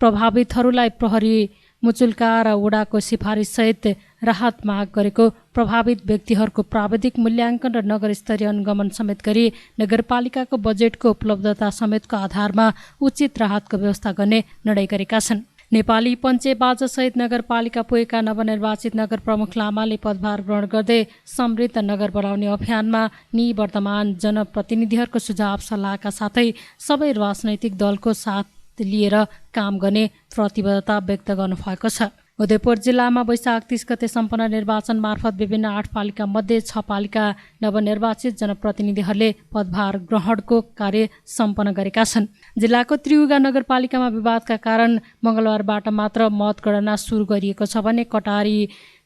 प्रभावितहरूलाई प्रहरी मुचुल्का र वडाको सिफारिससहित राहत माग गरेको, प्रभावित व्यक्तिहरूको प्राविधिक मूल्याङ्कन र नगर स्तरीय अनुगमन समेत गरी नगरपालिकाको बजेटको उपलब्धता समेतको आधारमा उचित राहतको व्यवस्था गर्ने निर्णय गरेका छन्। नेपाली पञ्चे बाजासहित नगरपालिका पुगेका नवनिर्वाचित नगर प्रमुख लामाले पदभार ग्रहण गर्दै समृद्ध नगर बनाउने अभियानमा निवर्तमान जनप्रतिनिधिहरूको सुझाव सल्लाहका साथै सबै राजनैतिक दलको साथ लिएर काम गर्ने प्रतिबद्धता व्यक्त गर्नुभएको छ। उदयपुर जिल्लामा वैशाख 30 गते सम्पन्न निर्वाचन मार्फत विभिन्न 8 पालिका मध्ये 6 पालिका नवनिर्वाचित जनप्रतिनिधिहरूले पदभार ग्रहणको कार्य सम्पन्न गरेका छन्। जिल्लाको त्रियुगा नगरपालिकामा विवादका कारण मङ्गलबारबाट मात्र मतगणना सुरु गरिएको छ भने कटारी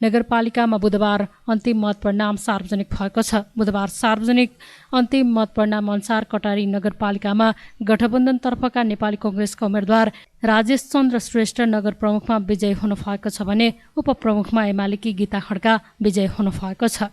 नगरपालिकामा बुधबार अन्तिम मत परिणाम सार्वजनिक भएको छ। बुधबार सार्वजनिक अन्तिम मत परिणाम अनुसार कटारी नगरपालिकामा गठबन्धनतर्फका नेपाली कङ्ग्रेसका उम्मेद्वार राजेश चन्द्र श्रेष्ठ नगर प्रमुखमा विजयी हुनुभएको छ भने उपप्रमुखमा एमालेकी गीता खड्का विजयी हुनुभएको छ।